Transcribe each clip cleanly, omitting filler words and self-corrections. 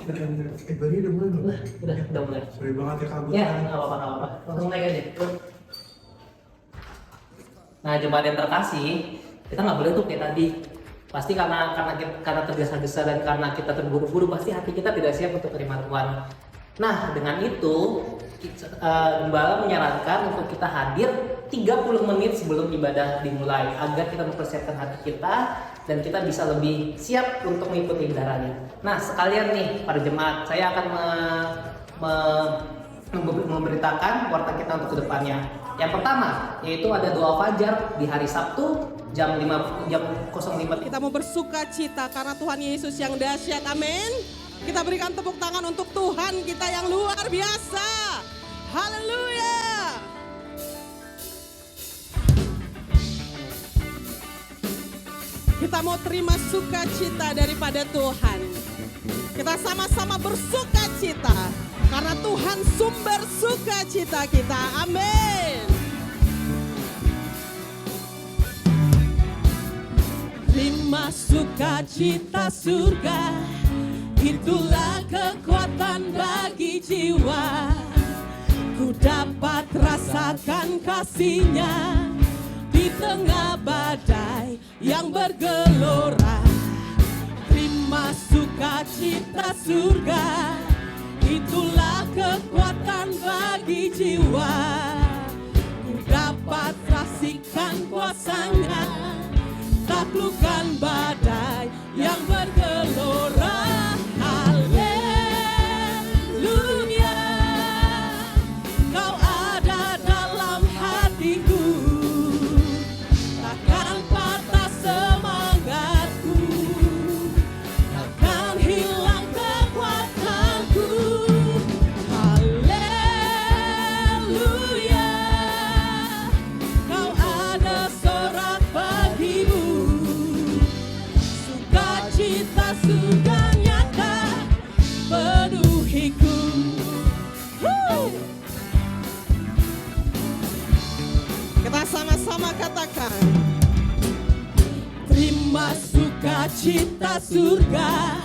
Bari udah mulai belum? Udah mulai. Sorry banget ya kabut. Ya, nggak apa-apa. Langsung naik aja. Nah, jemaat yang terkasih, kita nggak boleh tuh kayak tadi. Pasti karena tergesa-gesa dan karena kita terburu-buru, pasti hati kita tidak siap untuk terima Tuhan. Nah, dengan itu, Gembala menyarankan untuk kita hadir 30 menit sebelum ibadah dimulai agar kita mempersiapkan hati kita dan kita bisa lebih siap untuk mengikuti ibadahnya. Nah, sekalian nih para jemaat, saya akan memberitakan warta kita untuk kedepannya. Yang pertama, yaitu ada doa fajar di hari Sabtu jam 05. Kita mau bersuka cita karena Tuhan Yesus yang dahsyat, amin. Kita berikan tepuk tangan untuk Tuhan kita yang luar biasa. Haleluya. Kita mau terima sukacita daripada Tuhan. Kita sama-sama bersuka cita karena Tuhan sumber sukacita kita. Amin. Terima sukacita surga, itulah kekuatan bagi jiwa. Ku dapat rasakan kasih-Nya di tengah badai yang bergelora. Terima sukacita surga, itulah kekuatan bagi jiwa. Ku dapat saksikan kuasa-Nya, taklukkan badai yang bergelora. Haleluya, Kau ada dalam hatiku, takkan patah semangatku, takkan hilang kekuatanku. Haleluya, Kau ada sorak bagimu, sukacita surga nyata penuhiku. Kita sama-sama katakan, terima sukacita surga,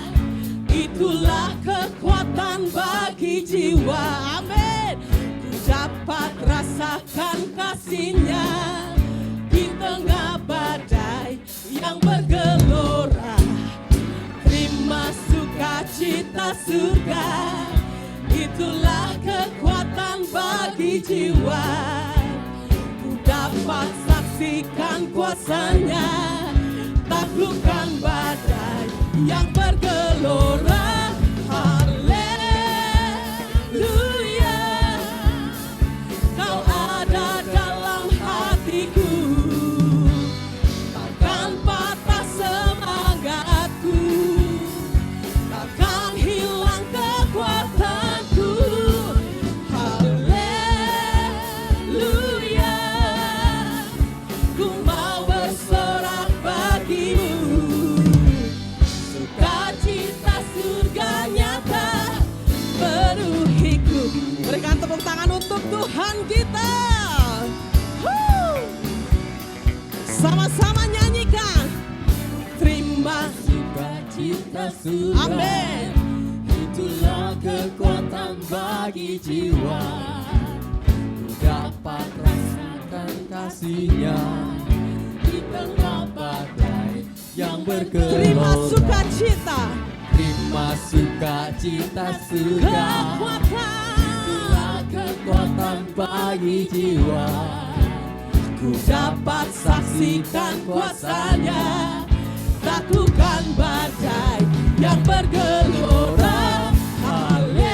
itulah kekuatan bagi jiwa. Amin. Ku dapat rasakan kasih-Nya di tengah badai yang bergelora. Terima sukacita surga, itulah kekuatan bagi jiwa. Ku dapat saksikan kuasa-Nya, taklukkan badai yang bergelora. Haleluya, Kau ada dalam hatiku, takkan patah semangatku, takkan hilang kekuatanku. Haleluya, ku mau bersorak bagimu, sukacita surga nyata penuhiku. Berikan tepuk tangan untuk Tuhan kita. Sama-sama nyanyikan. Terima sukacita surga, amin. itulah kekuatan bagi jiwa. Ku dapat rasakan kasih-Nya di tengah badai yang bergelora. Terima sukacita, Terima sukacita surga, kekuatan. itulah kekuatan bagi jiwa. Ku dapat saksikan kuasa-Nya, taklukkan badai yang bergelora. Haleluya,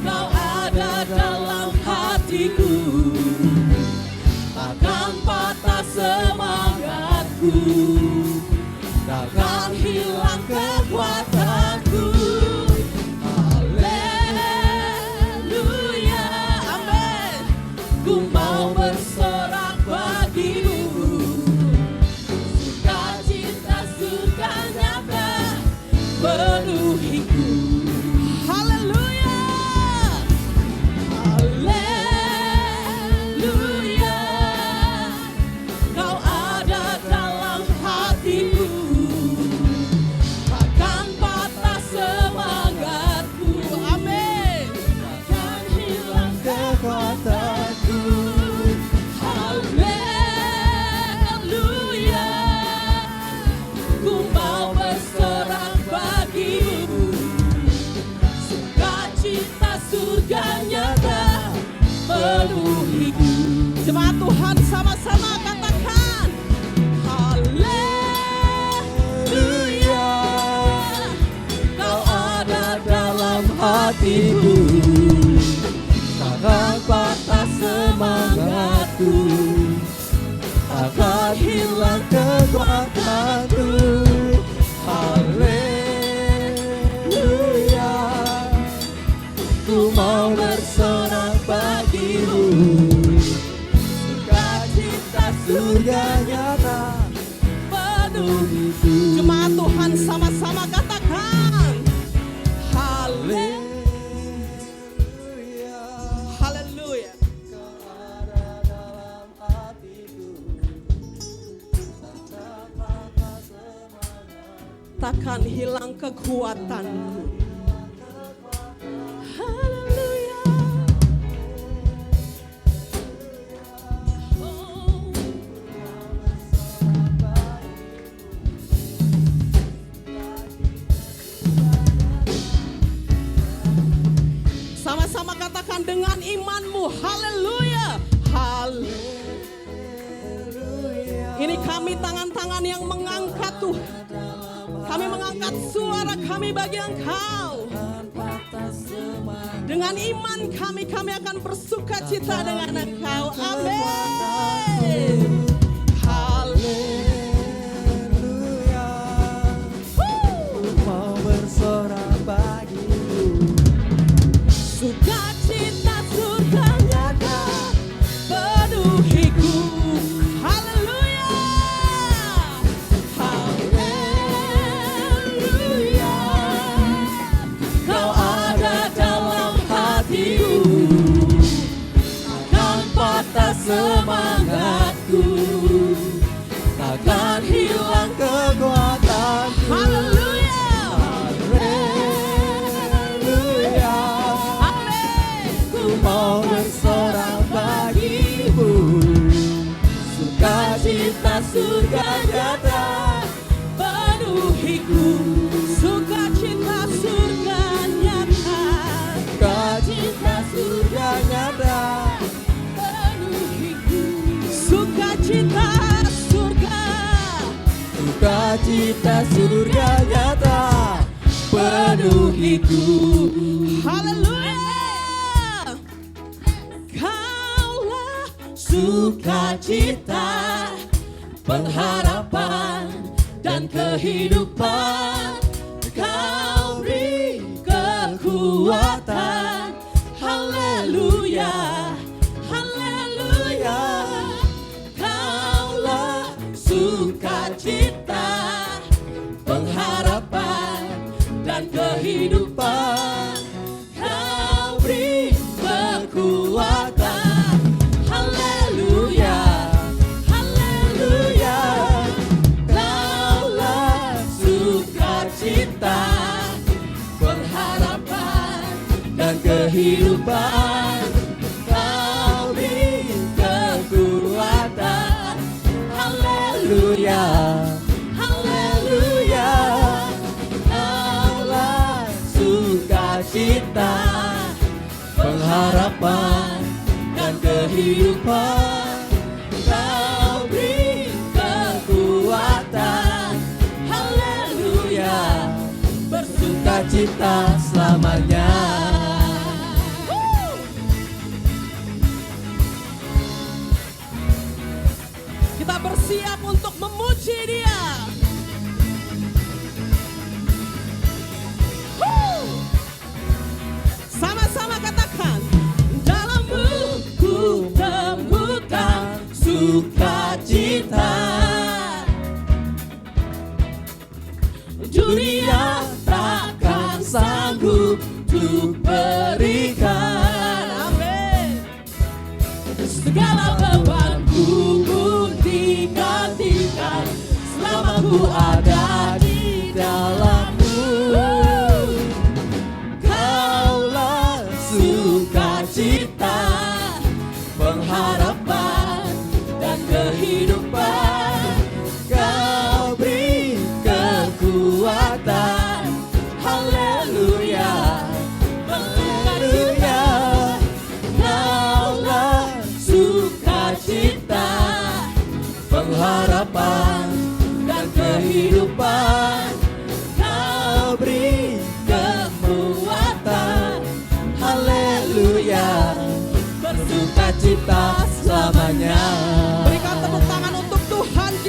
Kau ada dalam hatiku, takkan patah semangatku, takkan hilang kekuatanku. Haleluya, amin. Ku mau bersorak bagimu, sukacita surga nyata penuhiku. Haleluya, haleluya, Kau ada dalam penuhiku. Jemaat Tuhan sama-sama katakan Haleluya, Kau ada dalam hatiku, takkan patah semangatku, takkan hilang kekuatanku. Haleluya, ku mau bersorak bagimu, sukacita surga nyata penuhiku. Jemaat Tuhan sama-sama katakan Haleluya, haleluya. Kau ada dalam hatiku, takkan patah semangat. Takkan hilang kekuatanku. Haleluya. Oh. Sama-sama katakan dengan imanmu. Haleluya. Ini kami tangan-tangan yang mengangkat Tuhan. Kami mengangkat suara kami bagi Engkau. Dengan iman kami akan bersuka cita dengan Engkau. Amin. Haleluya, mau bersorak bagimu, Sukacita surga nyata penuhiku. Haleluya. Haleluya. Kau ada dalam hatiku, takkan patah semangatku, takkan hilang kekuatanku. Haleluya. Haleluya, Amin. ku mau bersorak bagimu, sukacita surga nyata Penuhiku. Sukacita surga nyata. sukacita surga nyata Penuhiku. Sukacita surga. sukacita surga nyata penuhiku. Haleluya. Kaulah sukacita, pengharapan dan kehidupan. Kau beri kekuatan. Haleluya. Haleluya. Kaulah sukacita, pengharapan dan kehidupan. Kau beri kekuatan. Haleluya. Haleluya. Kaulah sukacita, pengharapan Dan kehidupan Kau beri kekuatan. Haleluya. Haleluya. Kaulah sukacita, pengharapan dan kehidupan. Kau beri kekuatan. Haleluya. Bersukacita selamanya. Kita bersiap untuk memuji Dia. Sama-sama katakan, dalammu ku temukan sukacita. Dunia takkan sanggup untuk berikan. Amin. Segala bebanku pun digantikan selama ku ada di dalammu. Kaulah sukacita, pengharapan dan kehidupan. Kau beri kekuatan. Haleluya. Haleluya. Kaulah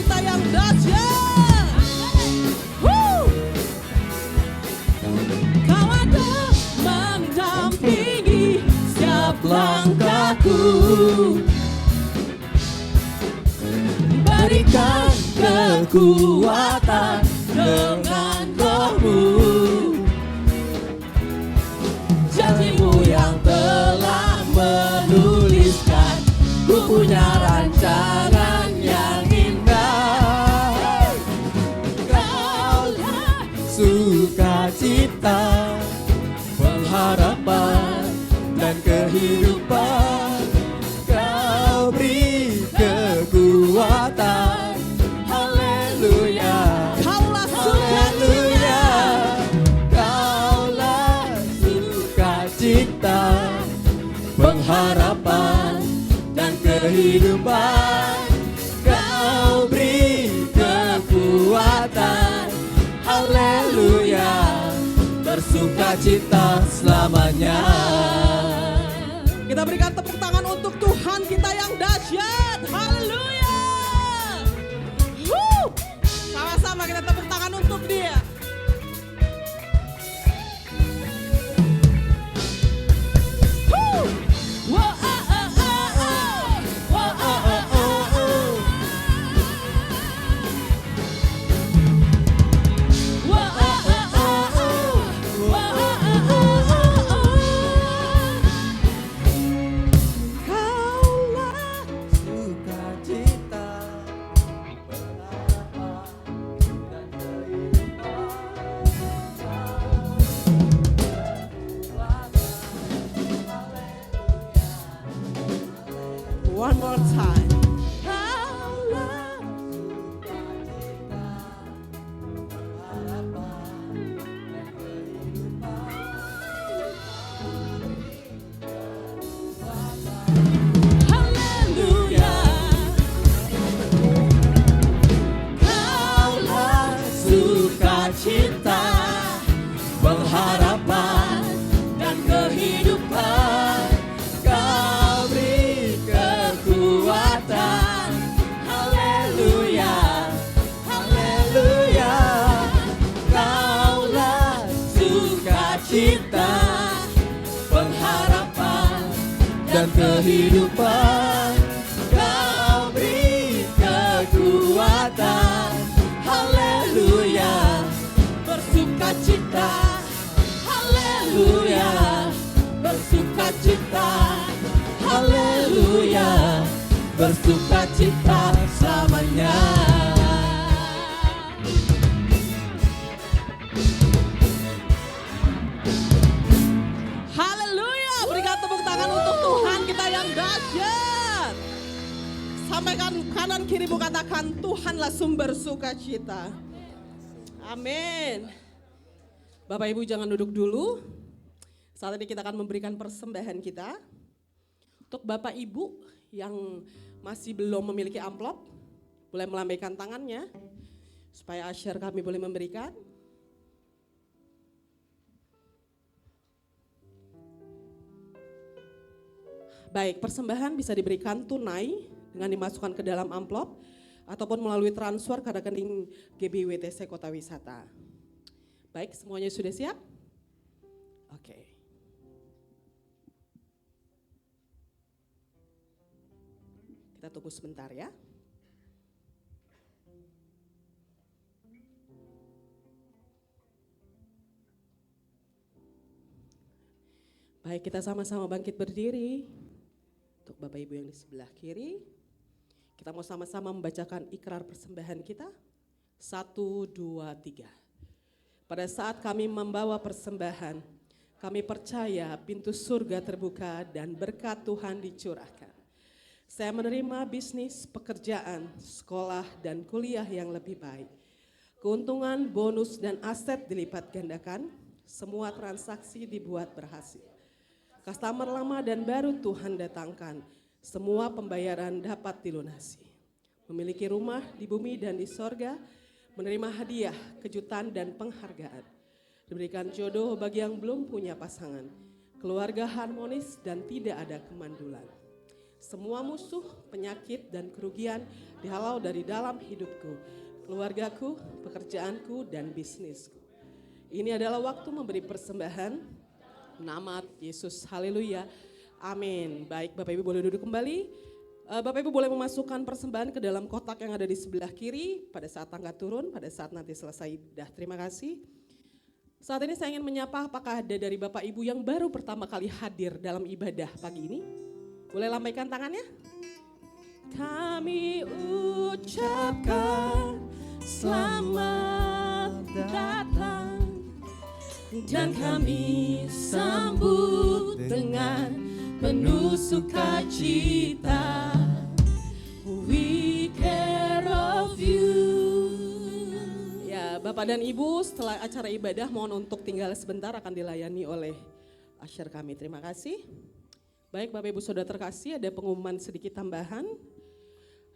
sukacita yang dahsyat. Woo! Kau ada mendampingi setiap langkahku. Berikan kekuatan dengan Roh-Mu. Janji-Mu yang telah menuliskan, ku punya rancangan yang indah. Kaulah sukacita, pengharapan dan kehidupan. Kau beri kekuatan, haleluya, Kaulah haleluya. sukacita. Kaulah sukacita, pengharapan dan kehidupan. Kau beri kekuatan, haleluya, bersukacita selamanya. Kita berikan tepuk tangan untuk Tuhan kita yang dahsyat. Haleluya. Woo! Sama-sama kita tepuk tangan untuk Dia. Woo! Wah, ah, ah, ah, ah. Wah, ah, ah, ah, ah. Wah, ah, ah, ah, ah. Wah, ah, ah, ah, ah. Kaulah Sukacita, pengharapan dan kehidupan. one more time. Kaulah sukacita, pengharapan dan kehidupan. Haleluya. Kaulah sukacita, pengharapan dan kehidupan. Kau beri kekuatan, haleluya, haleluya. Kaulah sukacita, pengharapan dan kehidupan. Kau beri kekuatan, haleluya, bersukacita, haleluya, bersukacita, haleluya, bersukacita selamanya. Haleluya. Berikan tepuk tangan untuk Tuhan kita yang dahsyat. Sampaikan kanan kirimu, katakan Tuhanlah sumber sukacita. Amin. Bapak Ibu jangan duduk dulu. Saat ini kita akan memberikan persembahan kita. Untuk Bapak Ibu yang masih belum memiliki amplop, boleh melambaikan tangannya supaya usher kami boleh memberikan. Baik, persembahan bisa diberikan tunai dengan dimasukkan ke dalam amplop ataupun melalui transfer ke rekening GBWTC Kota Wisata. Baik, semuanya sudah siap? Oke. Kita tunggu sebentar ya. Baik, kita sama-sama bangkit berdiri. Untuk Bapak Ibu yang di sebelah kiri, kita mau sama-sama membacakan ikrar persembahan kita. 1, 2, 3. Pada saat kami membawa persembahan, kami percaya pintu surga terbuka dan berkat Tuhan dicurahkan. Saya menerima bisnis, pekerjaan, sekolah, dan kuliah yang lebih baik. Keuntungan, bonus, dan aset dilipat gandakan, semua transaksi dibuat berhasil. Customer lama dan baru Tuhan datangkan, semua pembayaran dapat dilunasi. Memiliki rumah di bumi dan di sorga, menerima hadiah, kejutan dan penghargaan. Diberikan jodoh bagi yang belum punya pasangan, keluarga harmonis dan tidak ada kemandulan. Semua musuh, penyakit, dan kerugian dihalau dari dalam hidupku, keluargaku, pekerjaanku, dan bisnisku. Ini adalah waktu memberi persembahan. Nama Yesus, haleluya, amin. Baik, Bapak Ibu boleh duduk kembali. Bapak Ibu boleh memasukkan persembahan ke dalam kotak yang ada di sebelah kiri pada saat tangga turun, pada saat nanti selesai ibadah. Terima kasih. Saat ini saya ingin menyapa apakah ada dari Bapak Ibu yang baru pertama kali hadir dalam ibadah pagi ini? Boleh lambaikan tangannya? Kami ucapkan selamat datang dan kami sambut dengan penuh sukacita. We care of you. Ya, Bapak dan Ibu, setelah acara ibadah mohon untuk tinggal sebentar, akan dilayani oleh usher kami. Terima kasih. Baik, Bapak Ibu Saudara terkasih, ada pengumuman sedikit tambahan.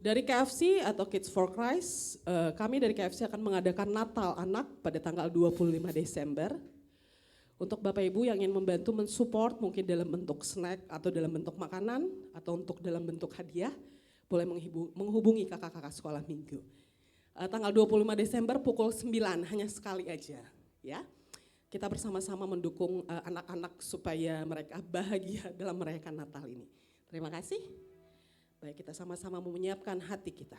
Dari KFC atau Kids for Christ, kami dari KFC akan mengadakan Natal Anak pada tanggal 25 Desember. Untuk Bapak Ibu yang ingin membantu mensupport mungkin dalam bentuk snack atau dalam bentuk makanan atau untuk dalam bentuk hadiah, boleh menghubungi kakak-kakak sekolah minggu. Tanggal 25 Desember pukul 9, hanya sekali aja ya. Kita bersama-sama mendukung anak-anak supaya mereka bahagia dalam merayakan Natal ini. Terima kasih. Baik, kita sama-sama menyiapkan hati kita.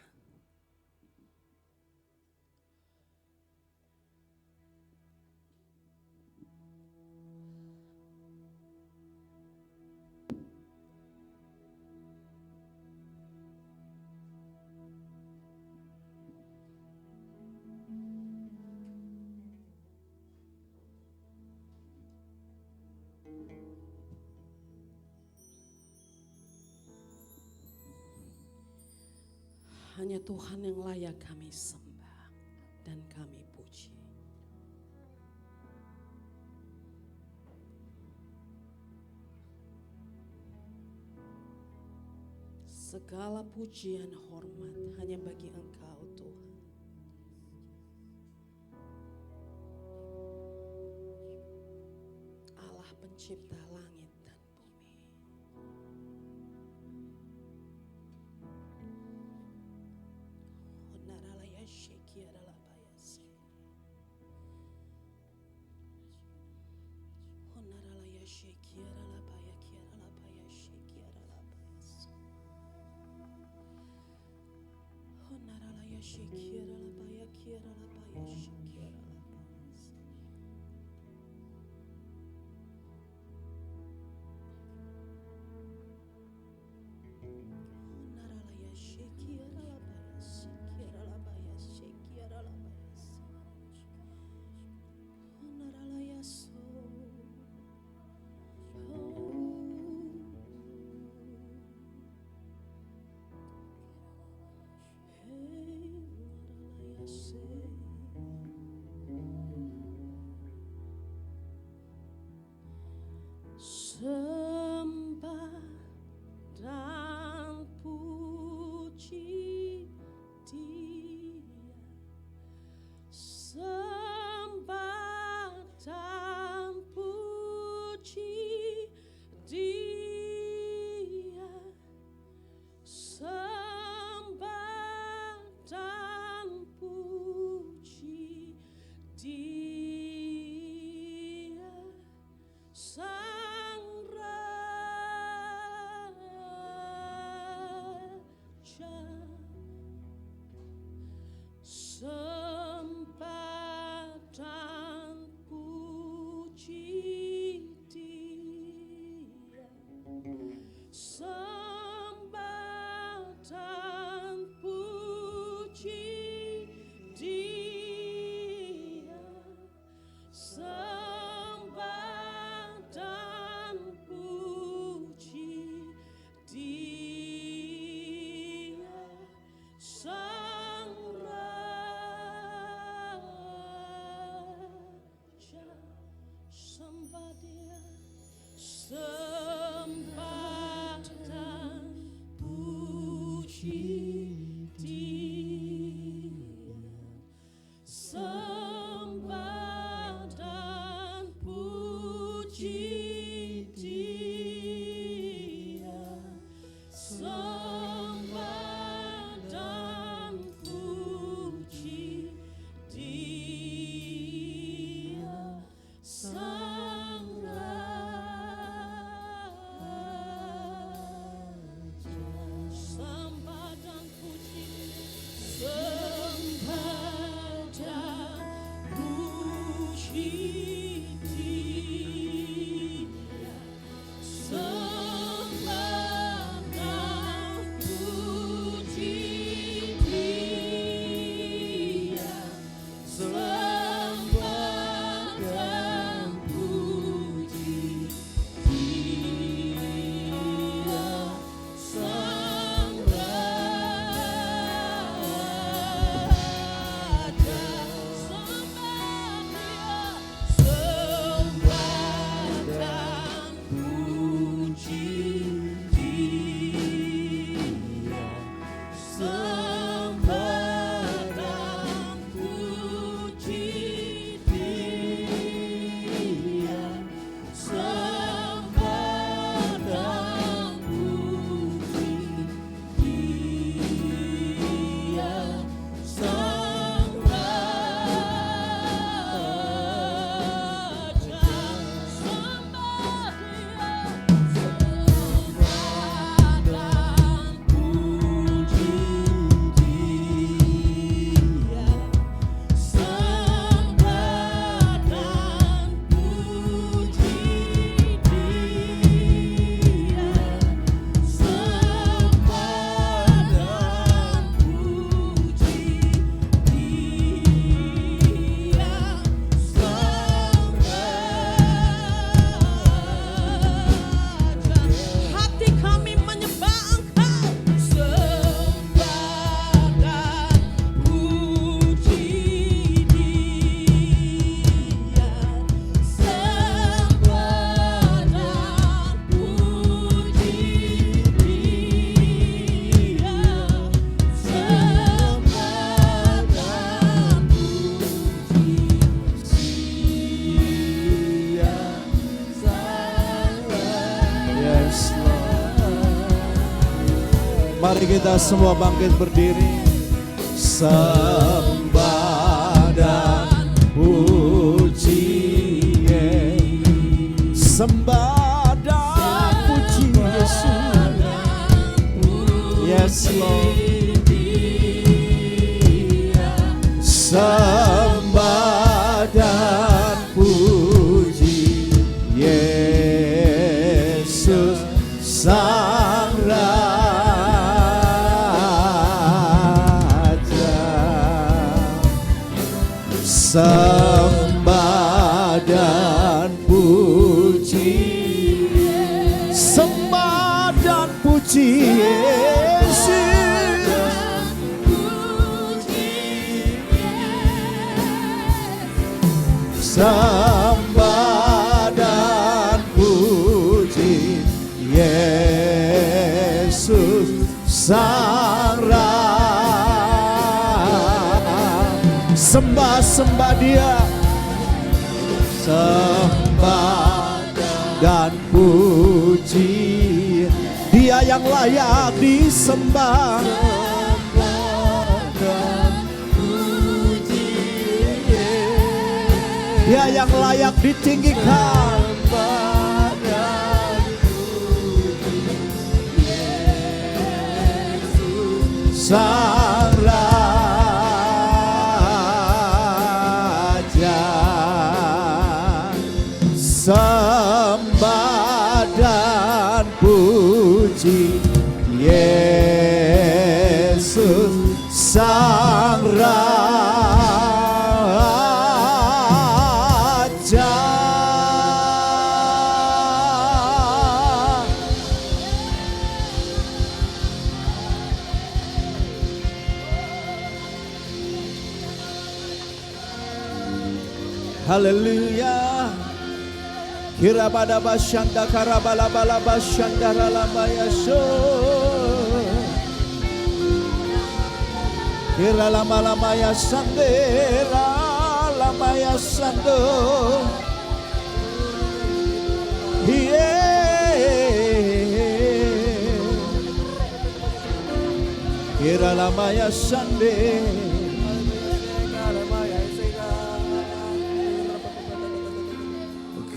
Hanya Tuhan yang layak kami sembah dan kami puji. Segala pujian hormat hanya bagi Engkau Tuhan. Allah pencipta langit dan bumi. Honaralaya shekiarala bayasi. Honaralaya shekiarala bayakiarala bayashekiarala bayasi. Honaralaya shekiarala bayakiarala bayashekiarala bayasi. Honaralaya shekiarala bayashekiarala bayashekiarala bayasi. Honaralaya so. Mari kita semua bangkit berdiri. Sembah dan puji, sembah dan puji Yesus. Yes Lord. Sembah dan puji Yesus Sang Raja. Sembah dan puji, sembah dan puji Yesus. Sembah dan puji Yesus Sang Raja. Sembah Dia. Sembah dan puji Dia yang layak disembah. Dia yang layak ditinggikan. Sang Raja. Sembah dan puji Yesus Sang Raja. Haleluya. Kira pada basyanda karabala bala basyanda ralamaya sho. Kira lama lama ya sandera lama ya sando. Kira lama ya sandera.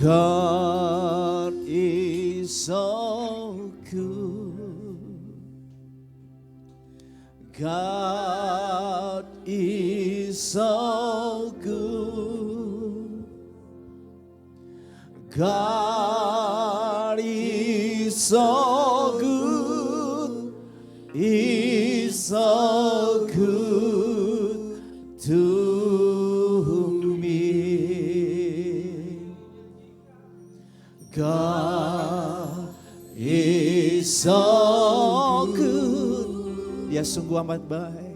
God is so good. God is so good. God is so good. Is so good to God is so good. Dia sungguh amat baik.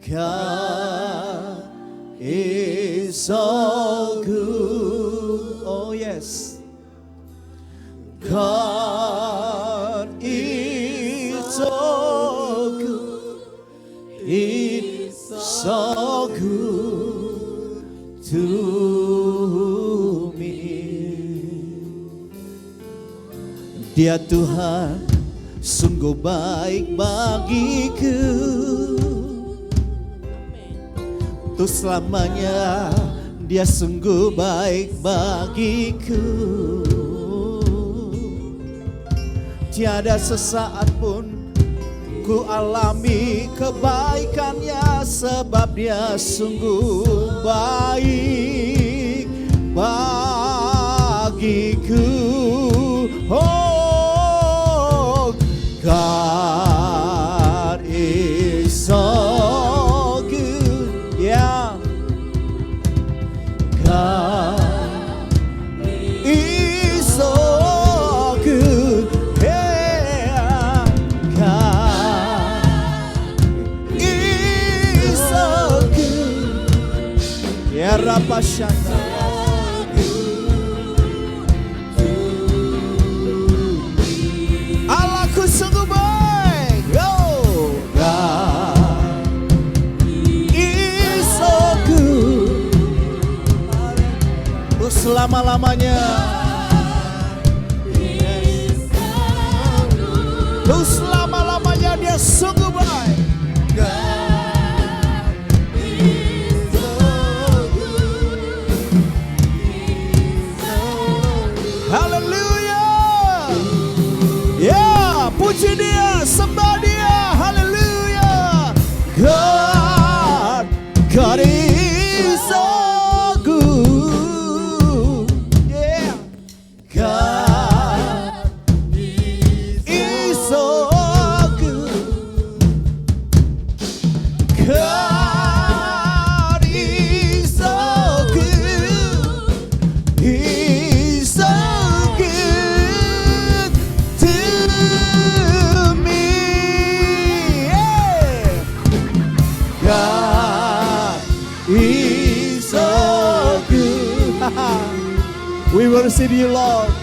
God is so good. Oh yes. God is so good. It's so good to me. Dia Tuhan sungguh baik bagiku, untuk selamanya Dia sungguh baik bagiku. Tiada sesaat pun ku alami kebaikannya, sebab Dia sungguh baik bagiku. Oh, God is so good, yeah. God is so good, yeah. God is so good, yeah. Rapashanda. Sungguh baik, oh God is so good, untuk selama-lamanya, untuk selama-lamanya Dia He's so good. We worship you, Lord.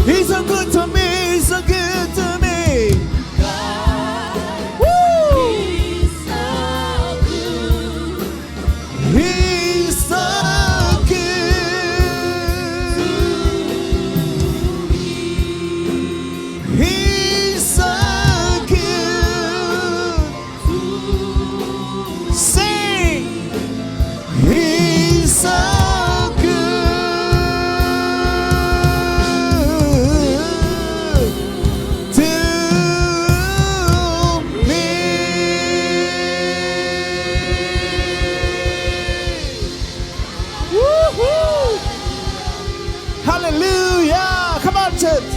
He's so good to me. He's so good to me. Woo! He's so good. He's so good. Sing. He's so good to me. Woo-hoo. Hallelujah. Come on, church.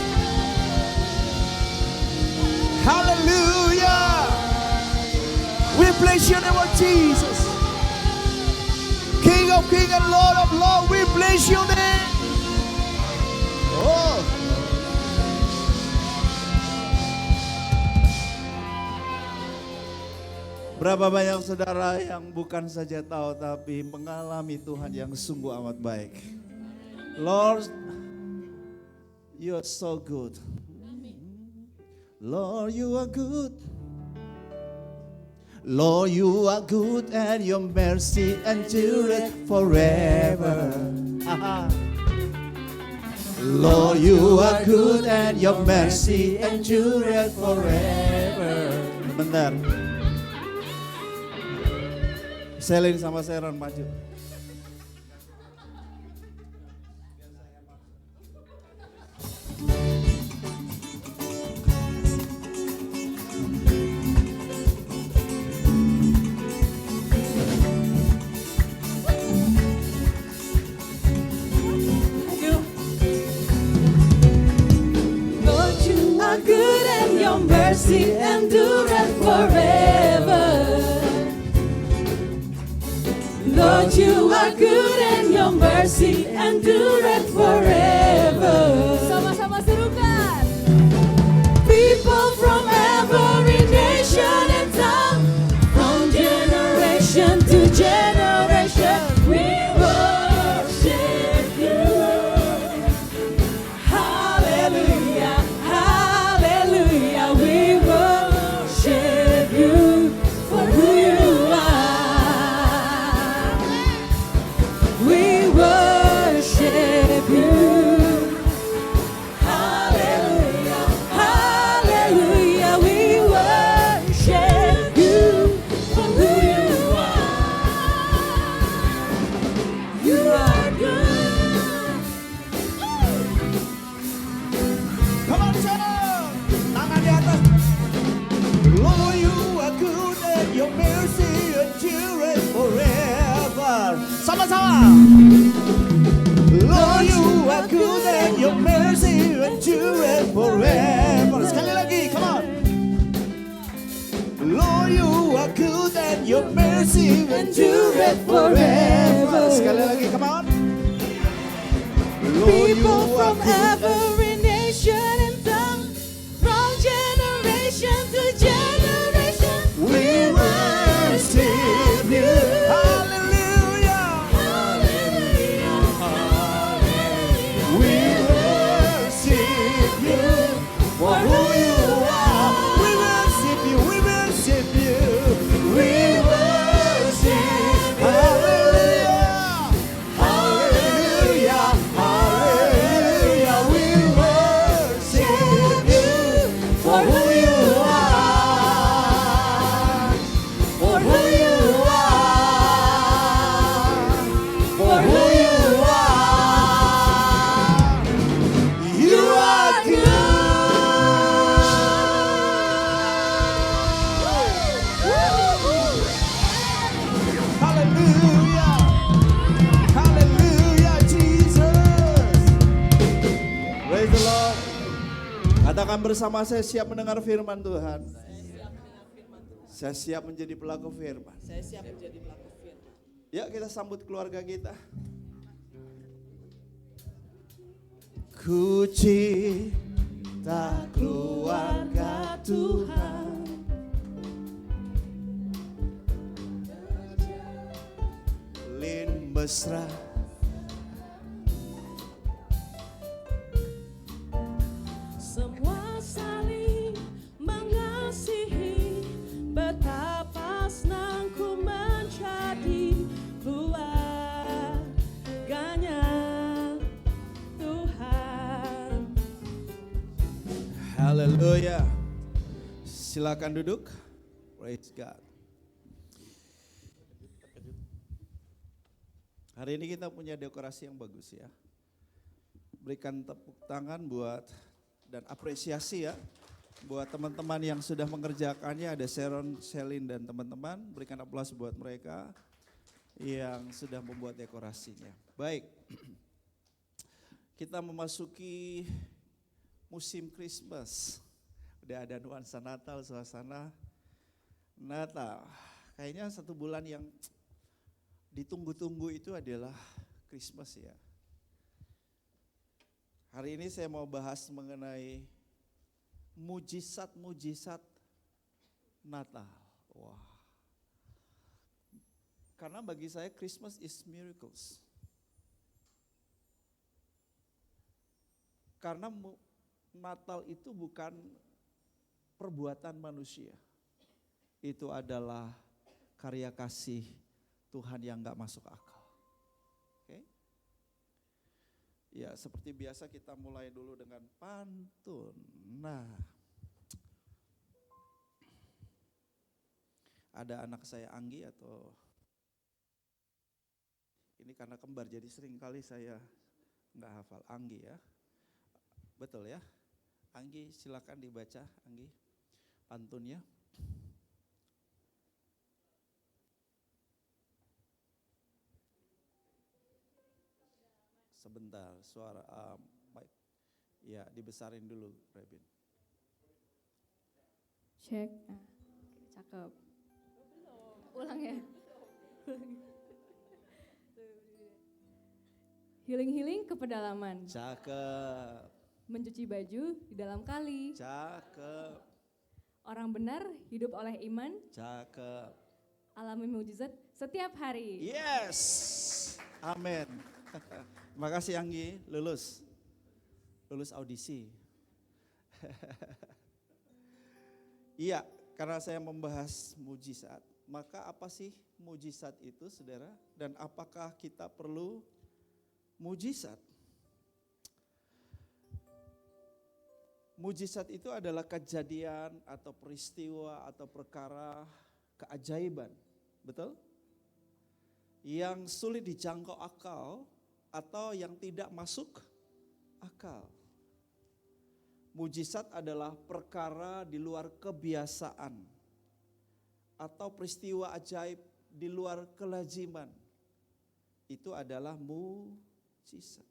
Hallelujah. We bless your name, Lord Jesus. King of kings and Lord of lords, we bless your name. Oh. Berapa banyak saudara yang bukan saja tahu tapi mengalami Tuhan yang sungguh amat baik. Lord, you are so good. Lord, you are good. Lord, you are good and your mercy endureth forever. Lord, you are good and your mercy endureth forever. Bentar. Selin sama Sharon maju. Lord, you are good and your mercy endureth forever. Lord, you are good and your mercy endureth forever. Sama-sama serukan. People from every nation and tongue, from generation to generation, we worship you. Hallelujah, hallelujah, we worship you for who you are. We worship you. Hallelujah, hallelujah, we worship you for who you are. You are good. Come on, church. Tangan di atas. Lord, you are good and your mercy endureth forever. Sama-sama. Lord, you are good and your mercy endureth forever. Sekali lagi, come on. Lord, you are good and your mercy endureth forever. Sekali lagi, come on. Lord, you People are from good and every nation and tongue, from generation to generation, we worship you. Hallelujah. hallelujah, hallelujah. We worship you for who you are. We worship you. We worship you. We worship. Hallelujah. Hallelujah. Hallelujah. We worship you for who you are. For who you are. For who you are. You are good. Hallelujah. Hallelujah, Jesus. Praise the Lord. Katakan bersama, saya siap mendengar firman Tuhan. Saya siap menjadi pelaku firman. Saya siap menjadi pelaku firman. Ya, kita sambut keluarga kita. Ku cinta keluarga Tuhan. mesra. Semua saling mengasihi, betapa senangku menjadi keluarganya Tuhan. Haleluya. Silakan duduk. Praise God. Hari ini kita punya dekorasi yang bagus ya. Berikan tepuk tangan buat dan apresiasi ya buat teman-teman yang sudah mengerjakannya. Ada Sharon, Selin dan teman-teman. Berikan aplaus buat mereka yang sudah membuat dekorasinya. Baik. Kita memasuki musim Christmas. Udah ada nuansa Natal, suasana Natal. Kayaknya 1 bulan yang ditunggu-tunggu itu adalah Christmas ya. Hari ini saya mau bahas mengenai mujizat-mujizat Natal. Wah. Karena bagi saya Christmas is miracles. Karena Natal itu bukan perbuatan manusia. Itu adalah karya kasih Tuhan yang gak masuk akal. Oke? Ya seperti biasa kita mulai dulu dengan pantun. Nah, ada anak saya Anggi atau ini karena kembar jadi sering kali saya gak hafal Anggi ya. Betul ya? Anggi silakan dibaca Anggi pantunnya. Sebentar, suara mic. Ya, dibesarin dulu, Rebin. Cek. Nah, cakep. Ulang ya. Healing-healing ke pedalaman. Cakep, Mencuci baju di dalam kali. cakep, Orang benar hidup oleh iman. cakep. Alami mujizat setiap hari. Yes, amin. Terima kasih Anggi, lulus audisi. Iya, karena saya membahas mujizat, maka apa sih mujizat itu saudara? Dan apakah kita perlu mujizat? Mujizat itu adalah kejadian atau peristiwa atau perkara keajaiban, betul? Yang sulit dijangkau akal atau yang tidak masuk akal. Mujizat adalah perkara di luar kebiasaan atau peristiwa ajaib di luar kelaziman. Itu adalah mujizat.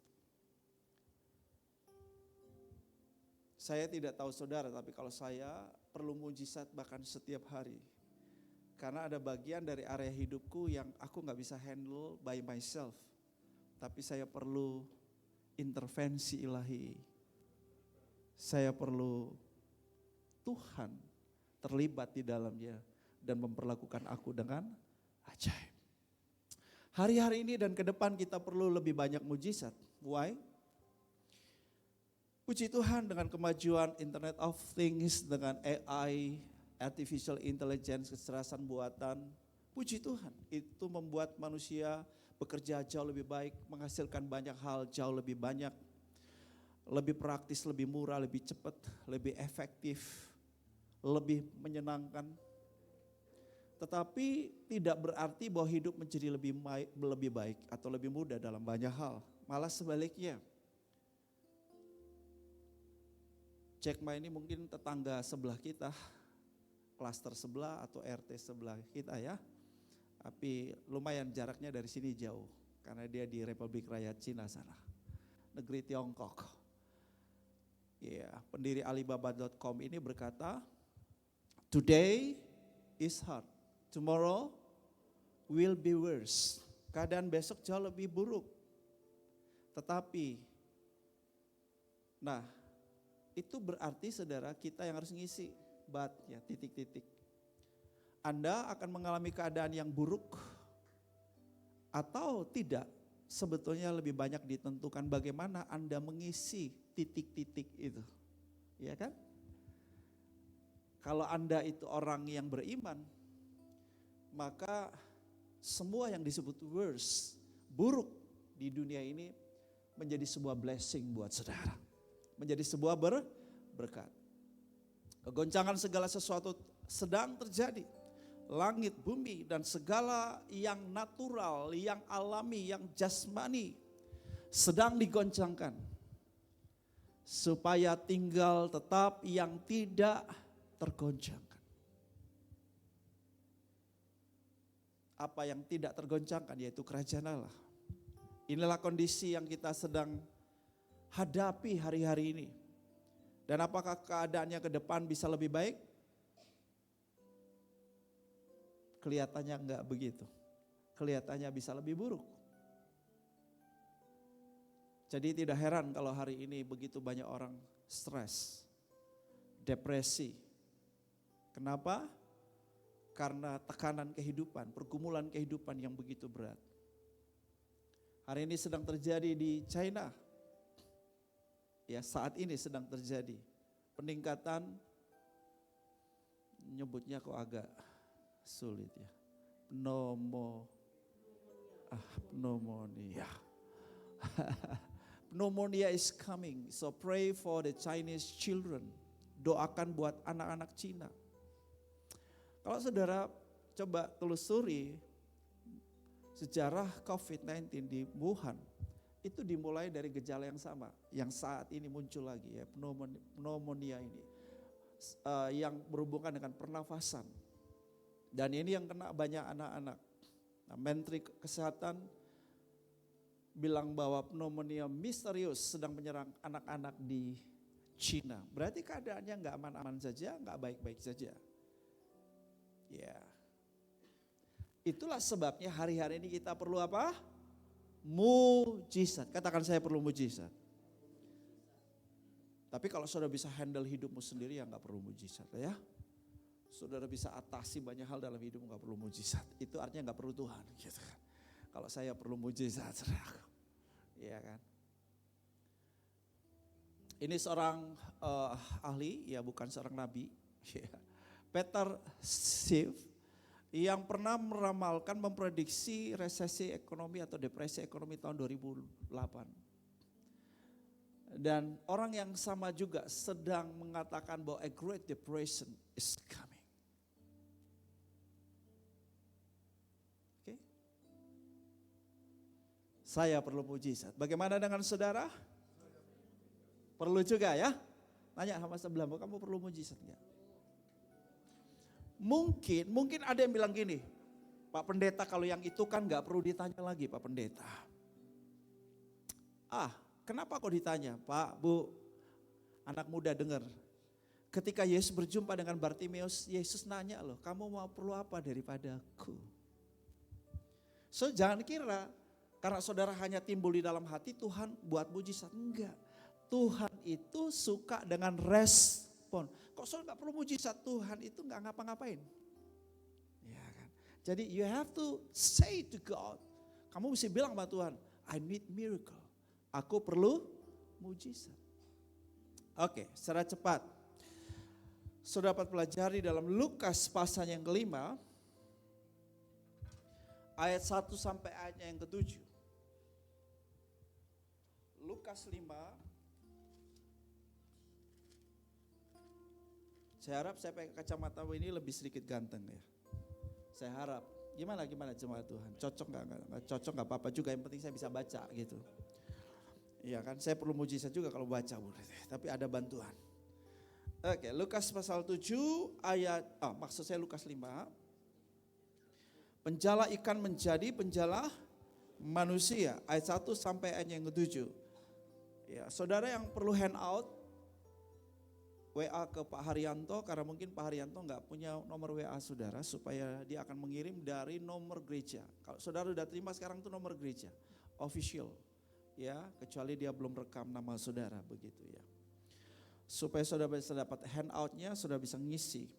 Saya tidak tahu saudara, tapi kalau saya perlu mujizat bahkan setiap hari. Karena ada bagian dari area hidupku yang aku gak bisa handle by myself. Tapi saya perlu intervensi ilahi. Saya perlu Tuhan terlibat di dalamnya dan memperlakukan aku dengan ajaib. Hari-hari ini dan ke depan kita perlu lebih banyak mujizat. Why? Puji Tuhan dengan kemajuan Internet of Things, dengan AI, Artificial Intelligence, kecerdasan buatan. Puji Tuhan, itu membuat manusia bekerja jauh lebih baik, menghasilkan banyak hal jauh lebih banyak. Lebih praktis, lebih murah, lebih cepat, lebih efektif, lebih menyenangkan. Tetapi tidak berarti bahwa hidup menjadi lebih baik atau lebih mudah dalam banyak hal. Malah sebaliknya. Jack Ma ini mungkin tetangga sebelah kita, klaster sebelah atau RT sebelah kita ya. Tapi lumayan jaraknya dari sini jauh, karena dia di Republik Rakyat Cina sana, negeri Tiongkok. Ya, pendiri Alibaba.com ini berkata, today is hard, tomorrow will be worse. Keadaan besok jauh lebih buruk. Tetapi, nah itu berarti saudara kita yang harus ngisi but ya titik-titik. Anda akan mengalami keadaan yang buruk, Atau tidak, sebetulnya lebih banyak ditentukan bagaimana Anda mengisi titik-titik itu. Ya kan? Kalau Anda itu orang yang beriman, maka semua yang disebut worst, buruk di dunia ini menjadi sebuah blessing buat saudara. Menjadi sebuah berkat. Kegoncangan segala sesuatu sedang terjadi. Langit, bumi, dan segala yang natural, yang alami, yang jasmani sedang digoncangkan. Supaya tinggal tetap yang tidak tergoncangkan. Apa yang tidak tergoncangkan yaitu kerajaan Allah. Inilah kondisi yang kita sedang hadapi hari-hari ini. Dan apakah keadaannya ke depan bisa lebih baik? Kelihatannya enggak begitu. Kelihatannya bisa lebih buruk. Jadi tidak heran kalau hari ini begitu banyak orang stres, depresi. Kenapa? Karena tekanan kehidupan, pergumulan kehidupan yang begitu berat. Hari ini sedang terjadi di China. Ya, saat ini sedang terjadi peningkatan, nyebutnya kok agak sulit ya. Pneumonia. Pneumonia is coming. So pray for the Chinese children. Doakan buat anak-anak Cina. Kalau saudara coba telusuri sejarah COVID-19 di Wuhan, itu dimulai dari gejala yang sama, yang saat ini muncul lagi ya, pneumonia ini, yang berhubungan dengan pernafasan. Dan ini yang kena banyak anak-anak. Nah, Menteri Kesehatan bilang bahwa pneumonia misterius sedang menyerang anak-anak di Cina. Berarti keadaannya nggak aman-aman saja, nggak baik-baik saja. Ya, itulah sebabnya hari-hari ini kita perlu apa? Mujizat. Katakan saya perlu mujizat. Tapi kalau saudara bisa handle hidupmu sendiri ya nggak perlu mujizat ya. Saudara bisa atasi banyak hal dalam hidup nggak perlu mujizat. Itu artinya nggak perlu Tuhan. Gitu kan. Kalau saya perlu mujizat, saudara. Iya kan. Ini seorang ahli, ya bukan seorang nabi. Peter Schiff yang pernah meramalkan, memprediksi resesi ekonomi atau depresi ekonomi tahun 2008. Dan orang yang sama juga sedang mengatakan bahwa a great depression is coming. Oke? Saya perlu mujizat. Bagaimana dengan saudara? Perlu juga ya? Tanya sama sebelahmu, kamu perlu mujizat enggak? Mungkin ada yang bilang gini, Pak Pendeta kalau yang itu kan gak perlu ditanya lagi Pak Pendeta. Kenapa kok ditanya? Pak, Bu, anak muda dengar. Ketika Yesus berjumpa dengan Bartimeus, Yesus nanya loh, kamu mau perlu apa daripadaku? So jangan kira karena saudara hanya timbul di dalam hati Tuhan buat mujizat. Enggak. Tuhan itu suka dengan respon. Kok saudara gak perlu mujizat, Tuhan itu gak ngapa-ngapain. Ya kan? Jadi you have to say to God. Kamu mesti bilang sama Tuhan, I need miracle. Aku perlu mujizat. Oke, secara cepat. Saudara dapat pelajari dalam Lukas pasal yang kelima. Ayat 1 sampai ayatnya yang ke-7. Lukas 5. Saya harap saya pakai kacamata ini lebih sedikit ganteng ya. Saya harap. Gimana jemaat Tuhan? Cocok nggak cocok nggak apa-apa juga. Yang penting saya bisa baca gitu. Iya kan, saya perlu mujizat juga kalau baca boleh. Tapi ada bantuan. Oke, Lukas pasal 7 ayat, maksud saya Lukas 5. Penjala ikan menjadi penjala manusia. Ayat 1 sampai ayat yang ke-7. Ya, saudara yang perlu handout, WA ke Pak Haryanto, karena mungkin Pak Haryanto nggak punya nomor WA saudara, supaya dia akan mengirim dari nomor gereja. Kalau saudara udah terima sekarang tuh nomor gereja, official, ya, kecuali dia belum rekam nama saudara, begitu ya. Supaya saudara bisa dapat handoutnya, saudara bisa ngisi.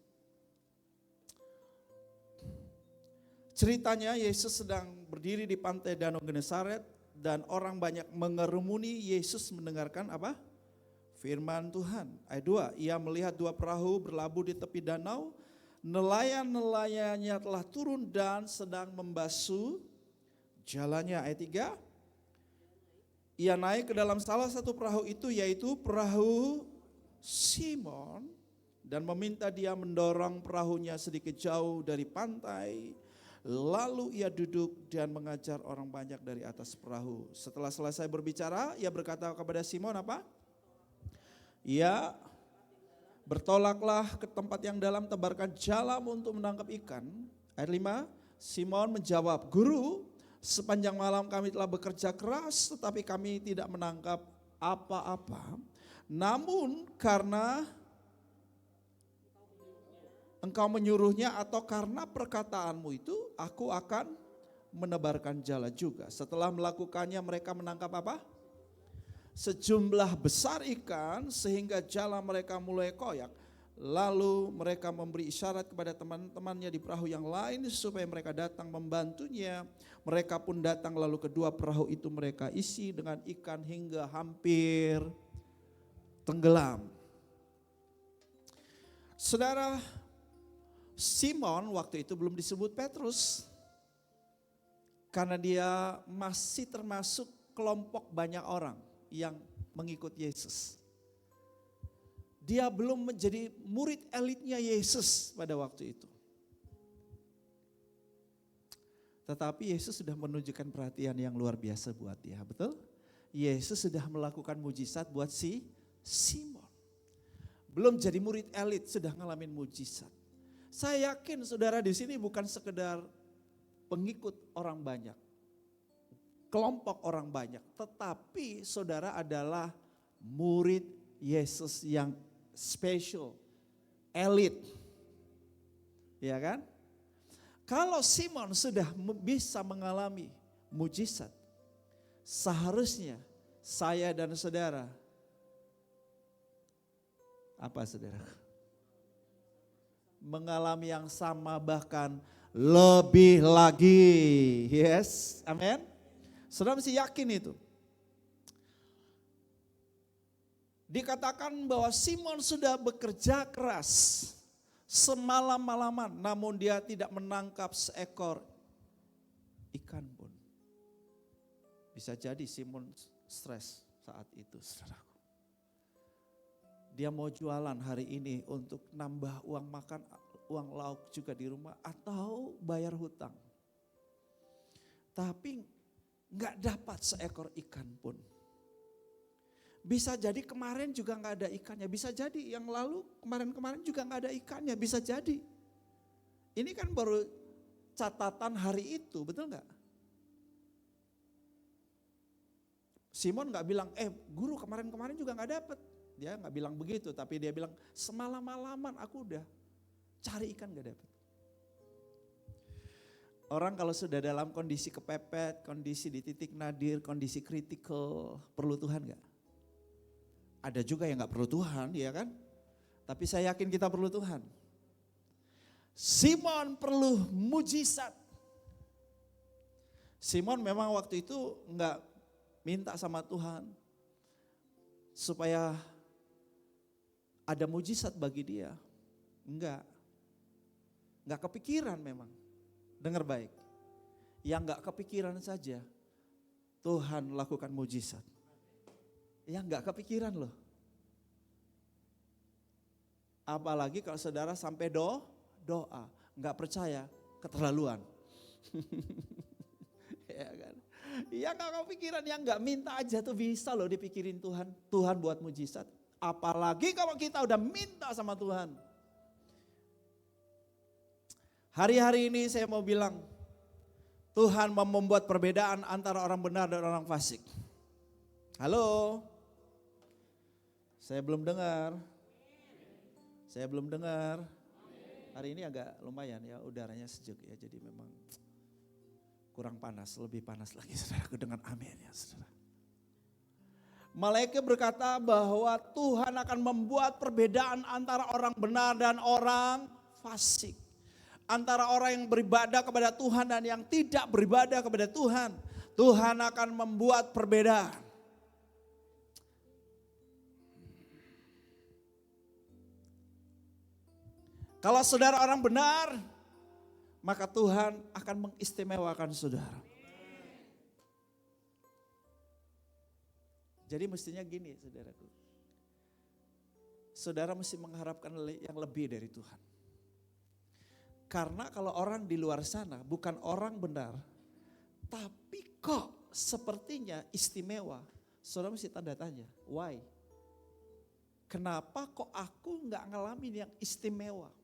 Ceritanya Yesus sedang berdiri di pantai Danau Genesaret dan orang banyak mengerumuni. Yesus mendengarkan apa? Firman Tuhan. Ayat 2, ia melihat 2 perahu berlabuh di tepi danau. Nelayan-nelayannya telah turun dan sedang membasuh jalannya. Ayat 3, ia naik ke dalam salah satu perahu itu, yaitu perahu Simon, dan meminta dia mendorong perahunya sedikit jauh dari pantai. Lalu ia duduk dan mengajar orang banyak dari atas perahu. Setelah selesai berbicara, ia berkata kepada Simon apa? Ia bertolaklah ke tempat yang dalam, tebarkan jalam untuk menangkap ikan. Ayat 5, Simon menjawab, Guru, sepanjang malam kami telah bekerja keras, tetapi kami tidak menangkap apa-apa. Namun karena Engkau menyuruhnya atau karena perkataanmu itu, aku akan menebarkan jala juga. Setelah melakukannya mereka menangkap apa? Sejumlah besar ikan sehingga jala mereka mulai koyak. Lalu mereka memberi isyarat kepada teman-temannya di perahu yang lain supaya mereka datang membantunya. Mereka pun datang, lalu kedua perahu itu mereka isi dengan ikan hingga hampir tenggelam. Saudara, Simon waktu itu belum disebut Petrus karena dia masih termasuk kelompok banyak orang yang mengikut Yesus. Dia belum menjadi murid elitnya Yesus pada waktu itu. Tetapi Yesus sudah menunjukkan perhatian yang luar biasa buat dia, betul? Yesus sudah melakukan mujizat buat si Simon. Belum jadi murid elit, sudah ngalamin mujizat. Saya yakin saudara di sini bukan sekedar pengikut orang banyak, kelompok orang banyak, tetapi saudara adalah murid Yesus yang spesial, elit. Ya kan? Kalau Simon sudah bisa mengalami mujizat, seharusnya saya dan saudara, apa saudara? Mengalami yang sama bahkan lebih lagi. Yes, amin. Saudara mesti yakin itu. Dikatakan bahwa Simon sudah bekerja keras semalam-malaman, namun dia tidak menangkap seekor ikan pun. Bisa jadi Simon stres saat itu, saudaraku. Dia mau jualan hari ini untuk nambah uang makan, uang lauk juga di rumah, atau bayar hutang. Tapi gak dapat seekor ikan pun. Bisa jadi kemarin juga gak ada ikannya, bisa jadi yang lalu kemarin-kemarin juga gak ada ikannya, bisa jadi. Ini kan baru catatan hari itu, betul gak? Simon gak bilang, guru kemarin-kemarin juga gak dapat. Dia gak bilang begitu, tapi dia bilang semalam-malaman aku udah cari ikan gak dapat. Orang kalau sudah dalam kondisi kepepet, kondisi di titik nadir, kondisi kritikal, perlu Tuhan gak? Ada juga yang gak perlu Tuhan, ya kan? Tapi saya yakin kita perlu Tuhan. Simon perlu mujizat. Simon memang waktu itu gak minta sama Tuhan supaya ada mujizat bagi dia. Enggak kepikiran memang. Dengar baik. Yang enggak kepikiran saja Tuhan lakukan mujizat. Yang enggak kepikiran loh. Apalagi kalau saudara sampai doa. Enggak percaya, keterlaluan. Ya kan? Yang enggak kepikiran, yang enggak minta aja tuh bisa loh dipikirin Tuhan. Tuhan buat mujizat. Apalagi kalau kita udah minta sama Tuhan. Hari-hari ini saya mau bilang, Tuhan mau membuat perbedaan antara orang benar dan orang fasik. Halo? Saya belum dengar. Hari ini agak lumayan ya, udaranya sejuk ya, jadi memang kurang panas, lebih panas lagi saudara, dengan amin ya saudara. Malaikat berkata bahwa Tuhan akan membuat perbedaan antara orang benar dan orang fasik. antara orang yang beribadah kepada Tuhan dan yang tidak beribadah kepada Tuhan. Tuhan akan membuat perbedaan. Kalau saudara orang benar, maka Tuhan akan mengistimewakan saudara. Jadi mestinya gini saudaraku. Saudara mesti mengharapkan yang lebih dari Tuhan. Karena kalau orang di luar sana bukan orang benar, tapi kok sepertinya istimewa. Saudara mesti tanda tanya, why? Kenapa kok aku nggak ngalamin yang istimewa?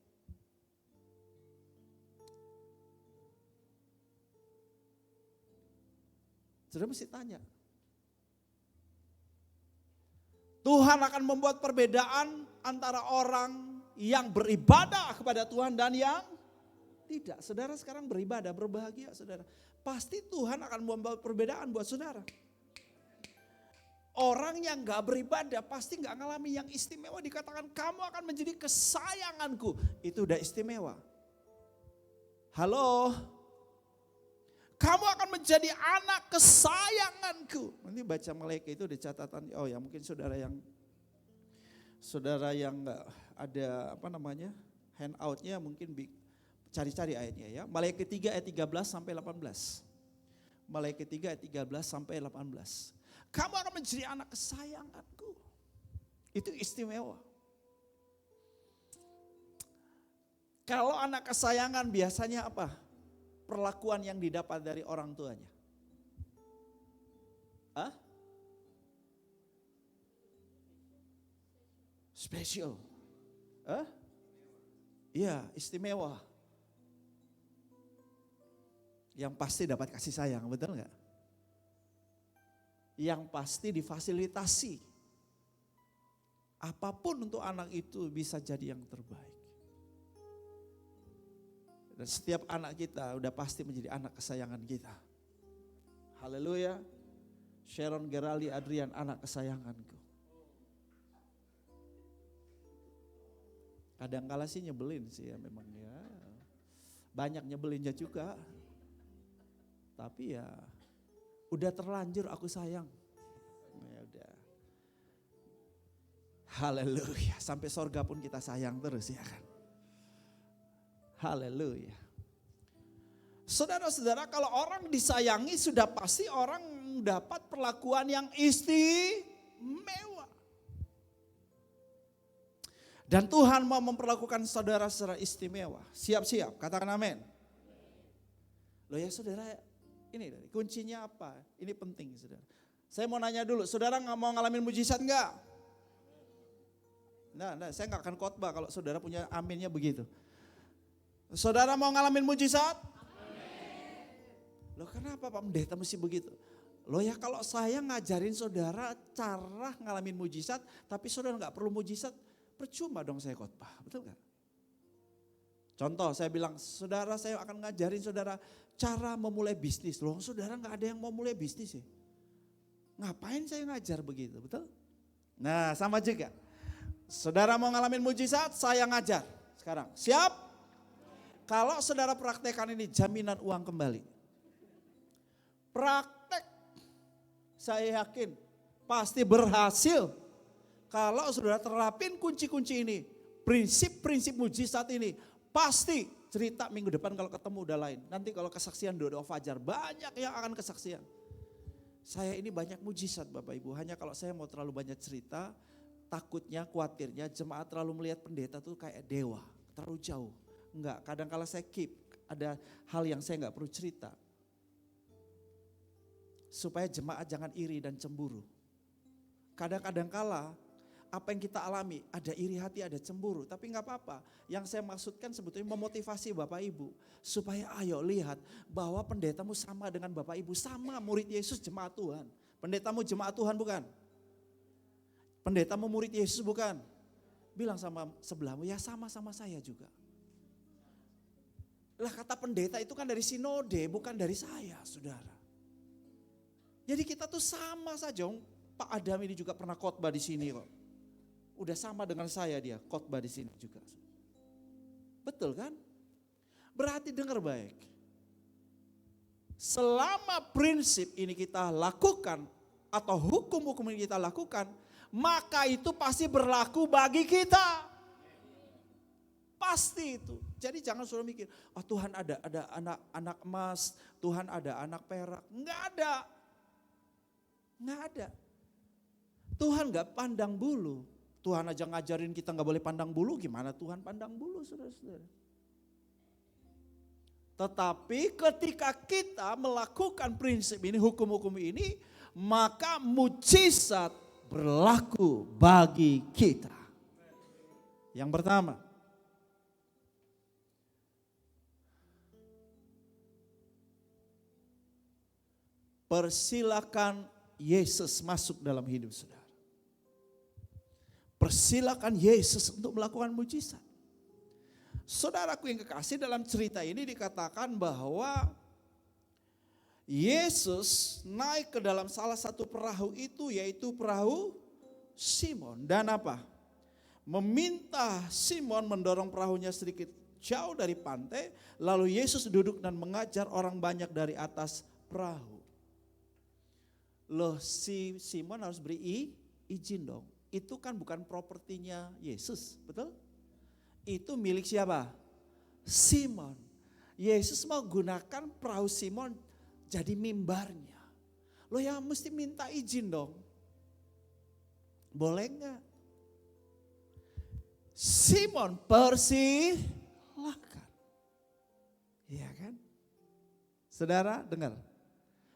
Saudara mesti tanya. Tuhan akan membuat perbedaan antara orang yang beribadah kepada Tuhan dan yang tidak. Saudara sekarang beribadah, berbahagia saudara. Pasti Tuhan akan membuat perbedaan buat saudara. Orang yang gak beribadah pasti gak ngalami yang istimewa. Dikatakan kamu akan menjadi kesayanganku. Itu udah istimewa. Halo. Kamu akan menjadi anak kesayanganku. Nanti baca Maleakhi itu di catatan. Oh ya mungkin saudara yang nggak ada handoutnya mungkin cari-cari ayatnya ya. Maleakhi 3 ayat 13 sampai 18. Maleakhi 3 ayat 13 sampai 18. Kamu akan menjadi anak kesayanganku. Itu istimewa. Kalau anak kesayangan biasanya apa? Perlakuan yang didapat dari orang tuanya. Hah? Special. Hah? Iya, istimewa. Yang pasti dapat kasih sayang, betul nggak? Yang pasti difasilitasi. Apapun untuk anak itu bisa jadi yang terbaik. Dan setiap anak kita udah pasti menjadi anak kesayangan kita. Haleluya. Sharon Geraldi Adrian, anak kesayanganku. Kadang-kala sih nyebelin sih ya memang ya. Banyak nyebelinnya juga. Tapi ya udah terlanjur aku sayang. Ya udah. Haleluya. Sampai sorga pun kita sayang terus ya kan. Haleluya. Saudara-saudara, kalau orang disayangi sudah pasti orang dapat perlakuan yang istimewa. Dan Tuhan mau memperlakukan saudara secara istimewa. Siap-siap, katakan amin. Loh ya saudara, ini kuncinya apa? Ini penting saudara. Saya mau nanya dulu, saudara nggak mau ngalamin mujizat nggak? Nah, saya nggak akan khotbah kalau saudara punya aminnya begitu. Saudara mau ngalamin mujizat? Amin. Loh kenapa Pak Pendeta mesti begitu? Loh ya kalau saya ngajarin saudara cara ngalamin mujizat, tapi saudara nggak perlu mujizat, percuma dong saya khotbah, betul nggak? Contoh saya bilang, saudara saya akan ngajarin saudara cara memulai bisnis. Loh saudara nggak ada yang mau mulai bisnis ya? Ngapain saya ngajar begitu, betul? Nah sama juga. Saudara mau ngalamin mujizat, saya ngajar sekarang. Siap? Kalau saudara praktekkan ini jaminan uang kembali. Praktek, saya yakin pasti berhasil. Kalau saudara terapin kunci-kunci ini, prinsip-prinsip mujizat ini, pasti cerita minggu depan kalau ketemu udah lain. Nanti kalau kesaksian doa fajar, banyak yang akan kesaksian. Saya ini banyak mujizat Bapak Ibu, hanya kalau saya mau terlalu banyak cerita, takutnya, khawatirnya jemaat terlalu melihat pendeta tuh kayak dewa, terlalu jauh. Enggak, kadang-kala saya keep, ada hal yang saya enggak perlu cerita. Supaya jemaat jangan iri dan cemburu. Kadang-kadang kala apa yang kita alami, ada iri hati, ada cemburu. Tapi enggak apa-apa, yang saya maksudkan sebetulnya memotivasi Bapak Ibu. Supaya ayo lihat bahwa pendetamu sama dengan Bapak Ibu, sama murid Yesus jemaat Tuhan. Pendetamu jemaat Tuhan bukan? Pendetamu murid Yesus bukan? Bilang sama sebelahmu, ya sama-sama saya juga. Lah kata pendeta itu kan dari sinode, bukan dari saya saudara. Jadi kita tuh sama saja. Pak Adam ini juga pernah khotbah di sini kok. Udah sama dengan saya dia khotbah di sini juga. Betul kan? Berarti dengar baik. Selama prinsip ini kita lakukan atau hukum-hukum ini kita lakukan, maka itu pasti berlaku bagi kita. Pasti itu. Jadi jangan suruh mikir, oh Tuhan ada anak emas, Tuhan ada anak perak. Enggak ada. Enggak ada. Tuhan enggak pandang bulu. Tuhan aja ngajarin kita enggak boleh pandang bulu, gimana Tuhan pandang bulu, saudara-saudara. Tetapi ketika kita melakukan prinsip ini, hukum-hukum ini, maka mujizat berlaku bagi kita. Yang pertama, persilakan Yesus masuk dalam hidup saudara. Persilakan Yesus untuk melakukan mujizat. Saudaraku yang kekasih, dalam cerita ini dikatakan bahwa Yesus naik ke dalam salah satu perahu itu, yaitu perahu Simon. Dan apa? Meminta Simon mendorong perahunya sedikit jauh dari pantai. Lalu Yesus duduk dan mengajar orang banyak dari atas perahu. Loh, si Simon harus beri izin dong. Itu kan bukan propertinya Yesus, betul? Itu milik siapa? Simon. Yesus mau gunakan perahu Simon jadi mimbarnya. Loh ya mesti minta izin dong. Boleh enggak? Simon persilakan. Iya kan? Saudara dengar.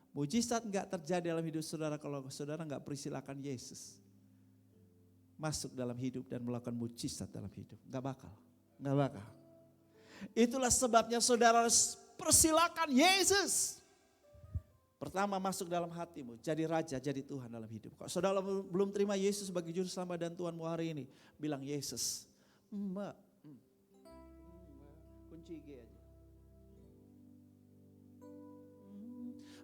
Mujizat enggak terjadi dalam hidup saudara kalau saudara enggak persilakan Yesus masuk dalam hidup dan melakukan mujizat dalam hidup. Enggak bakal. Itulah sebabnya saudara harus persilakan Yesus. Pertama masuk dalam hatimu, jadi raja, jadi Tuhan dalam hidup. Kalau saudara belum terima Yesus sebagai juru selamat dan Tuhanmu hari ini, bilang Yesus. Kunci G aja.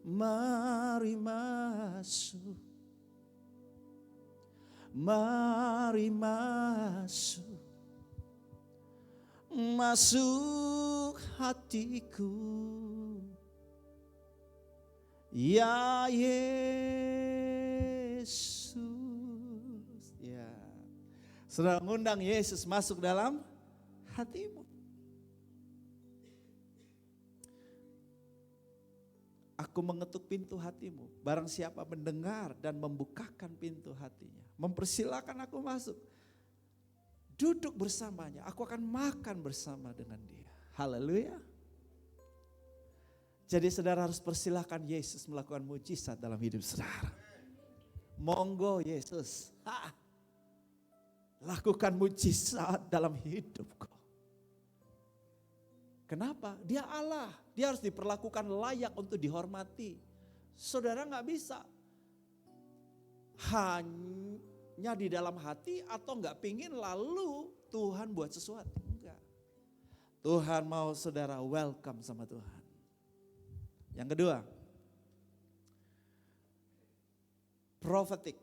Mari masuk. Mari masuk, masuk hatiku, ya Yesus. Ya, saudara ngundang Yesus masuk dalam hatimu. Aku mengetuk pintu hatimu. Barang siapa mendengar dan membukakan pintu hatinya, mempersilakan aku masuk. Duduk bersamanya, aku akan makan bersama dengan dia. Haleluya. Jadi saudara harus persilakan Yesus melakukan mujizat dalam hidup saudara. Monggo Yesus, lakukan mujizat dalam hidupku. Kenapa? Dia Allah, dia harus diperlakukan layak untuk dihormati. Saudara gak bisa hanya di dalam hati atau gak pingin lalu Tuhan buat sesuatu. Enggak. Tuhan mau saudara welcome sama Tuhan. Yang kedua, prophetic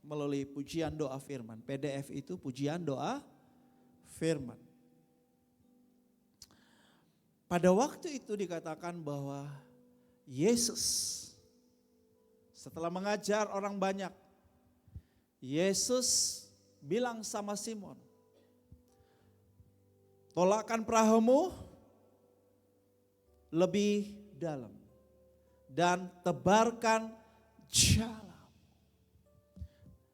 melalui pujian doa firman. PDF itu pujian doa firman. Pada waktu itu dikatakan bahwa Yesus setelah mengajar orang banyak, Yesus bilang sama Simon, tolakkan perahumu lebih dalam dan tebarkan jalan.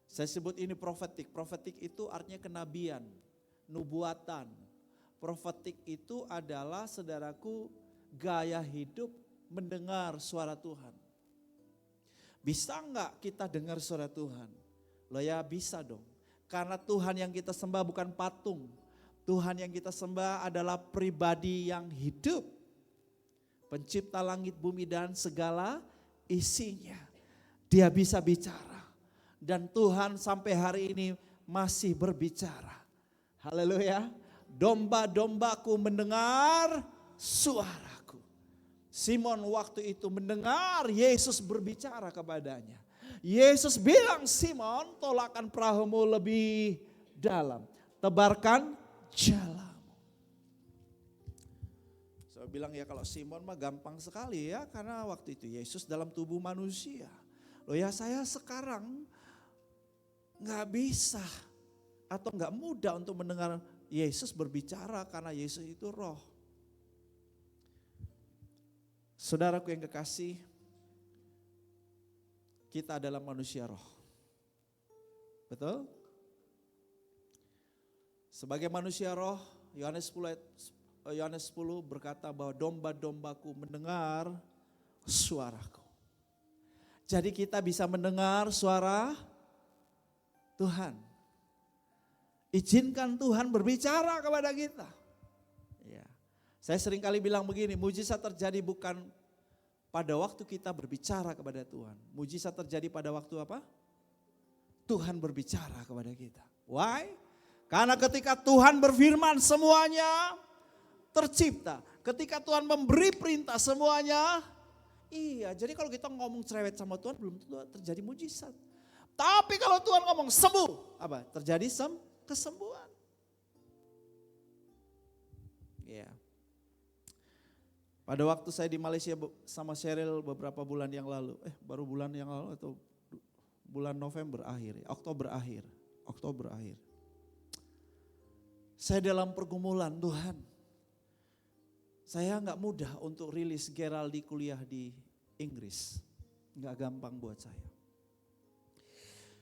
Saya sebut ini profetik. Profetik itu artinya kenabian, nubuatan. Profetik itu adalah saudaraku gaya hidup mendengar suara Tuhan. Bisa enggak kita dengar suara Tuhan? Loh ya bisa dong. Karena Tuhan yang kita sembah bukan patung. Tuhan yang kita sembah adalah pribadi yang hidup. Pencipta langit, bumi dan segala isinya. Dia bisa bicara. Dan Tuhan sampai hari ini masih berbicara. Haleluya. Domba-dombaku mendengar suaraku. Simon waktu itu mendengar Yesus berbicara kepadanya. Yesus bilang, Simon, tolakkan perahumu lebih dalam. Tebarkan jalanmu. Saya bilang ya kalau Simon mah gampang sekali ya, karena waktu itu Yesus dalam tubuh manusia. Loh ya saya sekarang nggak bisa atau nggak mudah untuk mendengar Yesus berbicara karena Yesus itu roh. Saudaraku yang kekasih, kita adalah manusia roh. Betul? Sebagai manusia roh, Yohanes 10 berkata bahwa domba-dombaku mendengar suaraku. Jadi kita bisa mendengar suara Tuhan. Izinkan Tuhan berbicara kepada kita. Ya. Saya sering kali bilang begini, mujizat terjadi bukan pada waktu kita berbicara kepada Tuhan. Mujizat terjadi pada waktu apa? Tuhan berbicara kepada kita. Why? Karena ketika Tuhan berfirman semuanya tercipta. Ketika Tuhan memberi perintah semuanya, iya. Jadi kalau kita ngomong cerewet sama Tuhan belum tentu terjadi mujizat. Tapi kalau Tuhan ngomong sembuh, apa? Terjadi kesembuhan. Ya. Pada waktu saya di Malaysia sama Cheryl beberapa bulan yang lalu, baru bulan yang lalu atau bulan November akhir, Oktober akhir. Saya dalam pergumulan, Tuhan. Saya nggak mudah untuk rilis Geraldi kuliah di Inggris. Nggak gampang buat saya.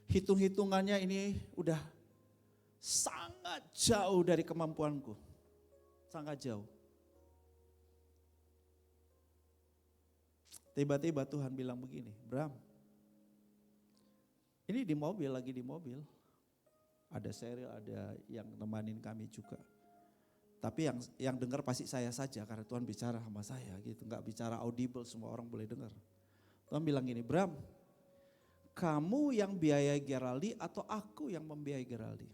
Hitung-hitungannya ini udah sangat jauh dari kemampuanku. Sangat jauh. Tiba-tiba Tuhan bilang begini, Bram, ini lagi di mobil. Ada Cheryl, ada yang nemanin kami juga. Tapi yang dengar pasti saya saja karena Tuhan bicara sama saya gitu. Enggak bicara audible, semua orang boleh dengar. Tuhan bilang gini, Bram, kamu yang biayai Geraldi atau aku yang membiayai Geraldi?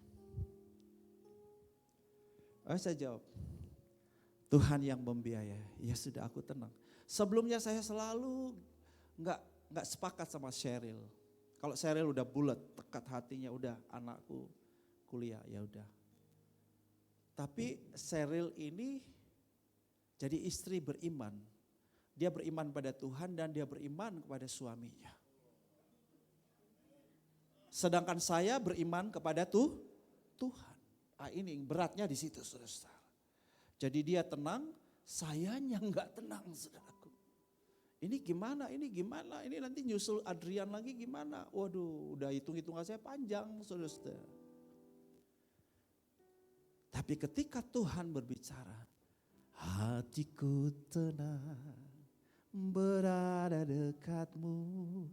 Saya jawab, Tuhan yang membiayai. Ya sudah, aku tenang. Sebelumnya saya selalu enggak sepakat sama Cheryl. Kalau Cheryl udah bulat, tekat hatinya, udah anakku kuliah, ya udah. Tapi Cheryl ini jadi istri beriman. Dia beriman pada Tuhan dan dia beriman kepada suaminya. Sedangkan saya beriman kepada Tuhan. Ini beratnya di situ, saudara. Jadi dia tenang, sayanya enggak tenang, saudaraku. Ini gimana, ini nanti nyusul Adrian lagi gimana. Waduh, udah hitung-hitungan saya panjang, saudara. Tapi ketika Tuhan berbicara, hatiku tenang berada dekatmu,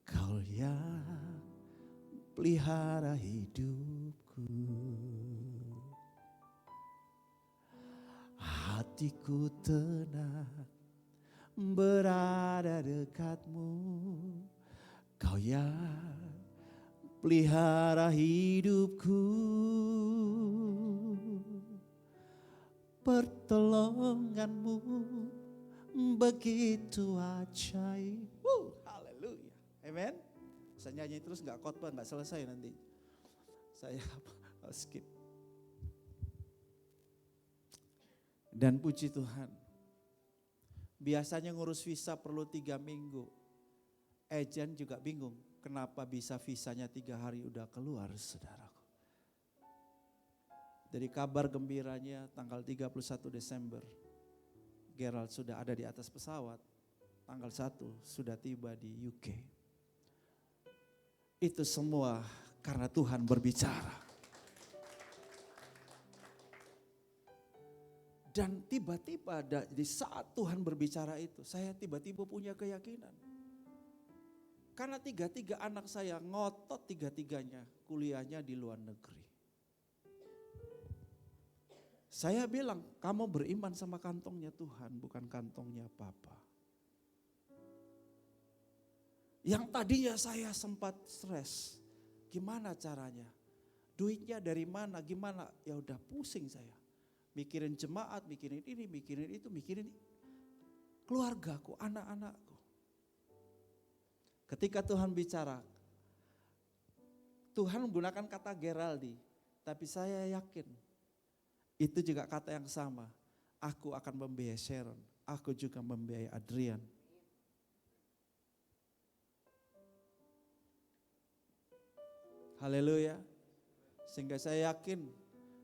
kau yang pelihara hidupku. Hatiku tenang berada dekatmu, kau yang pelihara hidupku. Pertolonganmu begitu ajaib. Haleluya. Amen. Saya nyanyi terus gak khotbah, gak selesai nanti. Saya skip. Dan puji Tuhan. Biasanya ngurus visa perlu 3 minggu. Agent juga bingung. Kenapa bisa visanya 3 hari udah keluar, saudaraku. Dari kabar gembiranya tanggal 31 Desember. Gerald sudah ada di atas pesawat. Tanggal 1 sudah tiba di UK. Itu semua karena Tuhan berbicara. Dan tiba-tiba di saat Tuhan berbicara itu, saya tiba-tiba punya keyakinan. Karena 3 anak saya ngotot 3-tiganya kuliahnya di luar negeri. Saya bilang, kamu beriman sama kantongnya Tuhan, bukan kantongnya Papa. Yang tadinya saya sempat stres, gimana caranya? Duitnya dari mana, gimana? Ya udah pusing saya. Mikirin jemaat, mikirin ini, mikirin itu, mikirin keluargaku, anak-anakku. Ketika Tuhan bicara, Tuhan menggunakan kata Geraldi, tapi saya yakin itu juga kata yang sama. Aku akan membiayai Sharon, aku juga membiayai Adrian. Haleluya. Sehingga saya yakin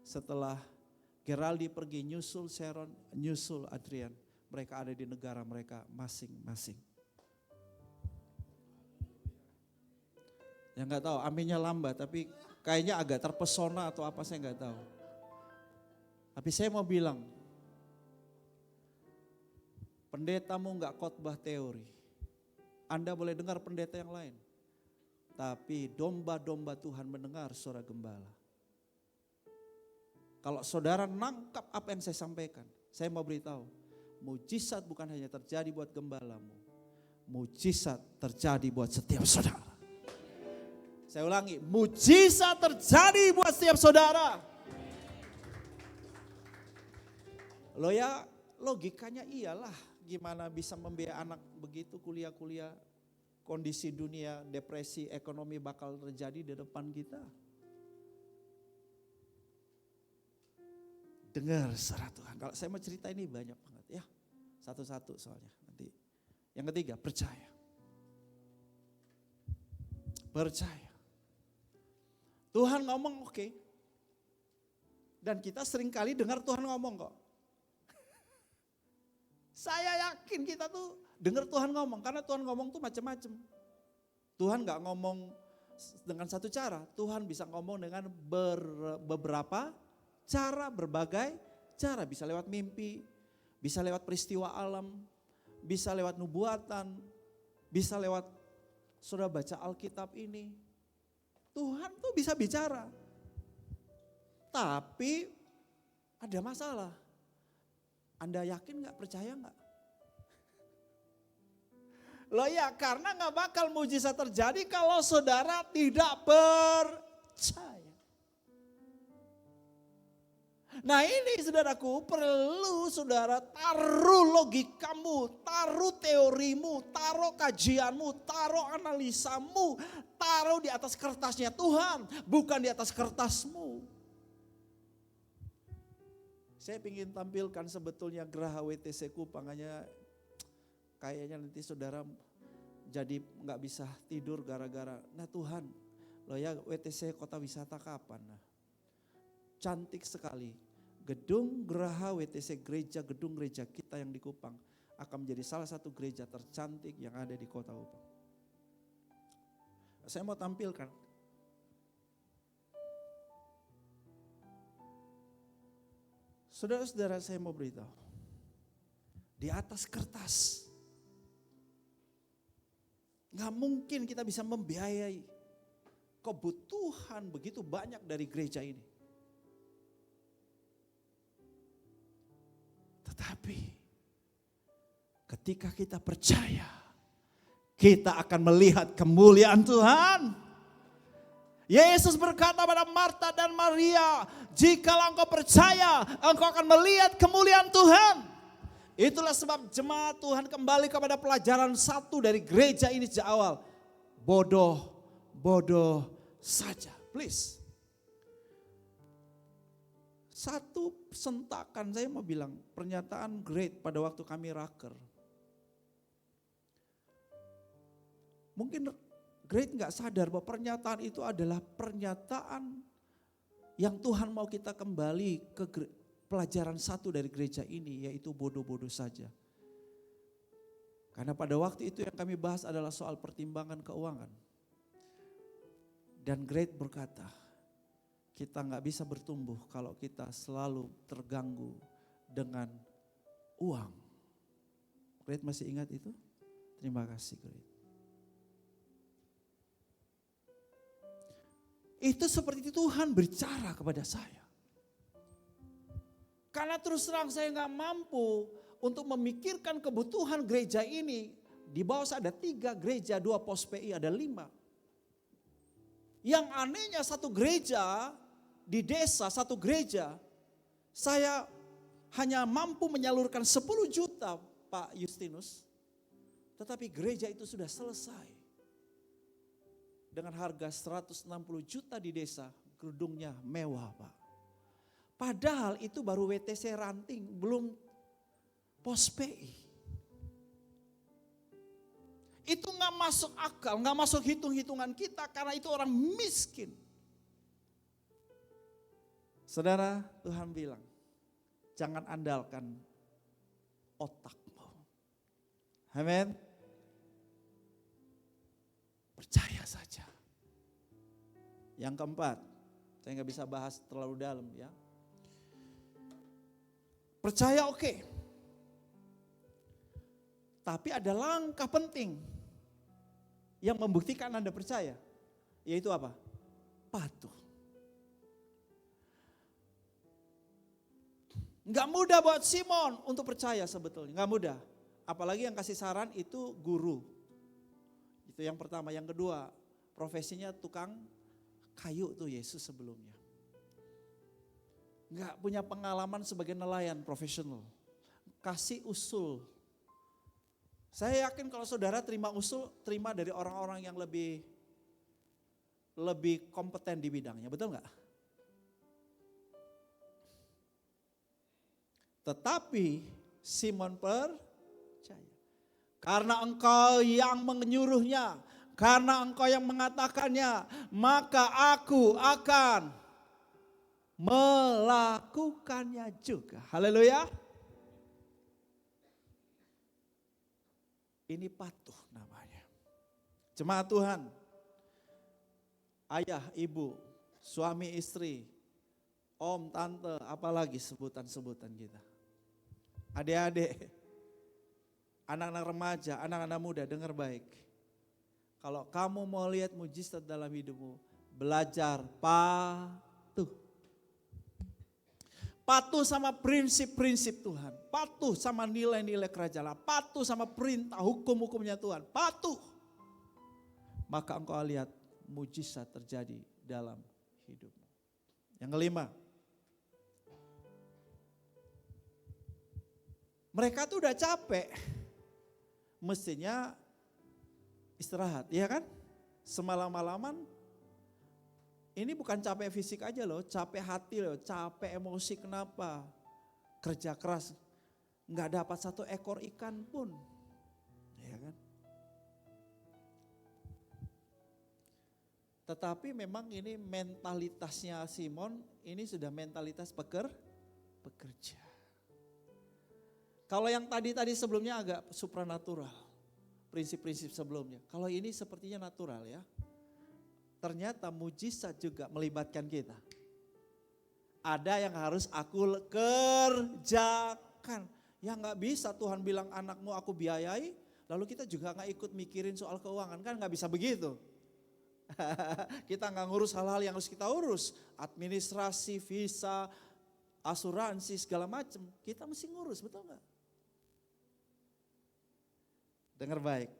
setelah Geraldi pergi nyusul Sharon, nyusul Adrian, mereka ada di negara mereka masing-masing. Ya nggak tahu, aminnya lambat, tapi kayaknya agak terpesona atau apa saya nggak tahu. Tapi saya mau bilang, pendetamu nggak khotbah teori. Anda boleh dengar pendeta yang lain, tapi domba-domba Tuhan mendengar suara gembala. Kalau saudara nangkap apa yang saya sampaikan, saya mau beritahu, mujizat bukan hanya terjadi buat gembalamu, mujizat terjadi buat setiap saudara. Saya ulangi, mujizat terjadi buat setiap saudara. Loh ya, logikanya iyalah, gimana bisa membiayai anak begitu kuliah-kuliah, kondisi dunia, depresi, ekonomi bakal terjadi di depan kita. Dengar suara Tuhan. Kalau saya mau cerita ini banyak banget ya, satu-satu soalnya nanti. Yang ketiga, percaya. Percaya. Tuhan ngomong oke. Dan kita seringkali dengar Tuhan ngomong kok. Saya yakin kita tuh dengar Tuhan ngomong. Karena Tuhan ngomong tuh macam-macam. Tuhan gak ngomong dengan satu cara. Tuhan bisa ngomong dengan beberapa cara, berbagai cara. Bisa lewat mimpi, bisa lewat peristiwa alam, bisa lewat nubuatan, bisa lewat saudara baca Alkitab ini. Tuhan tuh bisa bicara. Tapi ada masalah. Anda yakin gak, percaya gak? Loh ya, karena gak bakal mujizat terjadi kalau saudara tidak percaya. Nah ini saudaraku, perlu saudara taruh logikamu, taruh teorimu, taruh kajianmu, taruh analisamu, taruh di atas kertasnya Tuhan, bukan di atas kertasmu. Saya ingin tampilkan sebetulnya geraha WTC Kupang, hanya kayaknya nanti saudara jadi gak bisa tidur gara-gara, nah Tuhan, loh ya WTC Kota Wisata kapan? Nah, cantik sekali. Gedung Geraha WTC gedung gereja kita yang di Kupang akan menjadi salah satu gereja tercantik yang ada di kota Kupang. Saya mau tampilkan. Saudara-saudara, saya mau beritahu. Di atas kertas. Gak mungkin kita bisa membiayai kebutuhan begitu banyak dari gereja ini. Tetapi ketika kita percaya, kita akan melihat kemuliaan Tuhan. Yesus berkata pada Marta dan Maria, jikalau engkau percaya, engkau akan melihat kemuliaan Tuhan. Itulah sebab jemaat Tuhan kembali kepada pelajaran satu dari gereja ini sejak awal. Bodoh saja. Please. Satu sentakan, saya mau bilang pernyataan great pada waktu kami raker. Mungkin great gak sadar bahwa pernyataan itu adalah pernyataan yang Tuhan mau kita kembali ke pelajaran satu dari gereja ini, yaitu bodoh-bodoh saja. Karena pada waktu itu yang kami bahas adalah soal pertimbangan keuangan. Dan great berkata, kita gak bisa bertumbuh kalau kita selalu terganggu dengan uang. Great masih ingat itu? Terima kasih Great. Itu seperti Tuhan bicara kepada saya. Karena terus terang saya gak mampu untuk memikirkan kebutuhan gereja ini. Di bawah ada 3 gereja, 2 pos PI, ada 5. Yang anehnya satu gereja di desa, satu gereja, saya hanya mampu menyalurkan 10 juta Pak Justinus. Tetapi gereja itu sudah selesai. Dengan harga 160 juta di desa, gedungnya mewah Pak. Padahal itu baru WTC ranting, belum Pospei. Itu nggak masuk akal, nggak masuk hitung-hitungan kita karena itu orang miskin. Saudara, Tuhan bilang, jangan andalkan otakmu. Amin. Percaya saja. Yang keempat, saya nggak bisa bahas terlalu dalam ya. Percaya oke. Tapi ada langkah penting yang membuktikan Anda percaya. Yaitu apa? Patuh. Nggak mudah buat Simon untuk percaya sebetulnya, nggak mudah. Apalagi yang kasih saran itu guru. Itu yang pertama. Yang kedua, profesinya tukang kayu tuh Yesus sebelumnya. Nggak punya pengalaman sebagai nelayan profesional. Kasih usul. Saya yakin kalau saudara terima usul, terima dari orang-orang yang lebih kompeten di bidangnya, betul nggak? Tetapi Simon percaya. Karena engkau yang menyuruhnya, karena engkau yang mengatakannya, maka aku akan melakukannya juga. Haleluya. Ini patuh namanya. Jemaat Tuhan, ayah, ibu, suami, istri, om, tante, apalagi sebutan-sebutan kita. Adik-adik, anak-anak remaja, anak-anak muda, dengar baik. Kalau kamu mau lihat mujizat dalam hidupmu, belajar patuh. Patuh sama prinsip-prinsip Tuhan. Patuh sama nilai-nilai kerajaan. Patuh sama perintah hukum-hukumnya Tuhan. Patuh. Maka engkau lihat mujizat terjadi dalam hidupmu. Yang kelima. Mereka tuh udah capek. Mestinya istirahat, iya kan? Semalam-malaman. Ini bukan capek fisik aja loh, capek hati loh, capek emosi. Kenapa? Kerja keras, nggak dapat satu ekor ikan pun, ya kan? Tetapi memang ini mentalitasnya Simon, ini sudah mentalitas pekerja. Kalau yang tadi sebelumnya agak supranatural, prinsip-prinsip sebelumnya. Kalau ini sepertinya natural ya. Ternyata mujizat juga melibatkan kita. Ada yang harus aku kerjakan. Ya nggak bisa Tuhan bilang anakmu aku biayai, lalu kita juga nggak ikut mikirin soal keuangan, kan nggak bisa begitu. Kita nggak ngurus hal-hal yang harus kita urus, administrasi, visa, asuransi segala macam. Kita mesti ngurus, betul nggak? Dengar baik,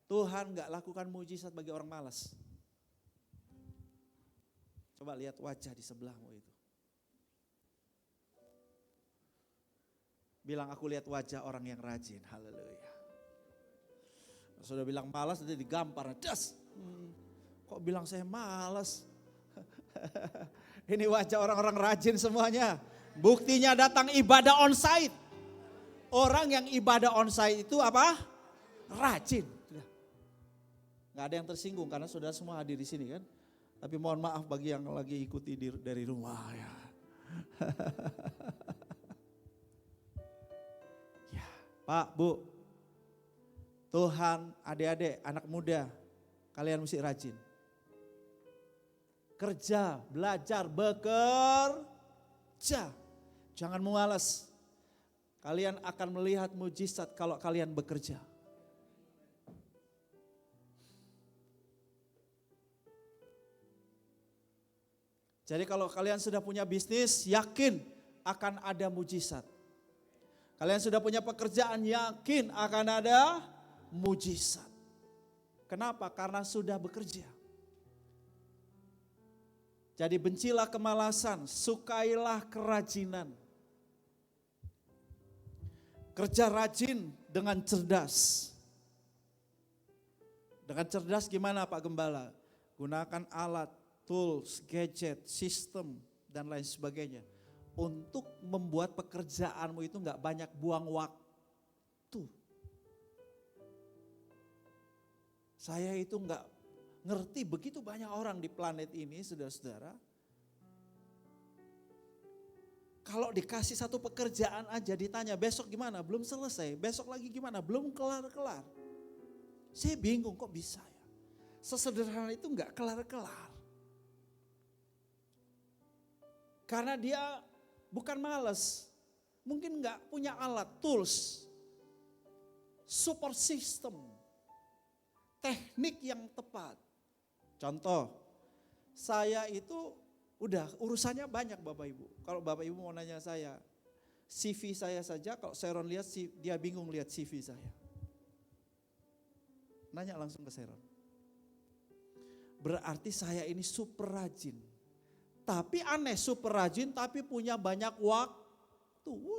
Tuhan nggak lakukan mujizat bagi orang malas. Coba lihat wajah di sebelahmu itu. Bilang aku lihat wajah orang yang rajin. Haleluya. Sudah bilang malas nanti digampar. Das. Kok bilang saya malas? Ini wajah orang-orang rajin semuanya. Buktinya datang ibadah onsite. Orang yang ibadah onsite itu apa? Rajin. Gak ada yang tersinggung karena saudara semua hadir di sini kan. Tapi mohon maaf bagi yang lagi ikuti dari rumah ya. Ya, Pak, Bu. Tuhan, adik-adik, anak muda, kalian mesti rajin. Kerja, belajar, bekerja. Jangan malas. Kalian akan melihat mujizat kalau kalian bekerja. Jadi kalau kalian sudah punya bisnis, yakin akan ada mujizat. Kalian sudah punya pekerjaan, yakin akan ada mujizat. Kenapa? Karena sudah bekerja. Jadi bencilah kemalasan, sukailah kerajinan. Kerja rajin dengan cerdas. Dengan cerdas gimana Pak Gembala? Gunakan alat, tools, gadget, sistem, dan lain sebagainya. Untuk membuat pekerjaanmu itu gak banyak buang waktu. waktu. Saya itu nggak ngerti begitu banyak orang di planet ini, saudara-saudara. Kalau dikasih satu pekerjaan aja ditanya besok gimana, belum selesai, besok lagi gimana, belum kelar-kelar. Saya bingung kok bisa ya. Sesederhana itu nggak kelar-kelar. Karena dia bukan malas, mungkin nggak punya alat, tools, support system, teknik yang tepat. Contoh, saya itu udah urusannya banyak Bapak Ibu. Kalau Bapak Ibu mau nanya saya, CV saya saja kalau Sharon lihat dia bingung lihat CV saya. Nanya langsung ke Sharon. Berarti saya ini super rajin. Tapi aneh super rajin tapi punya banyak waktu.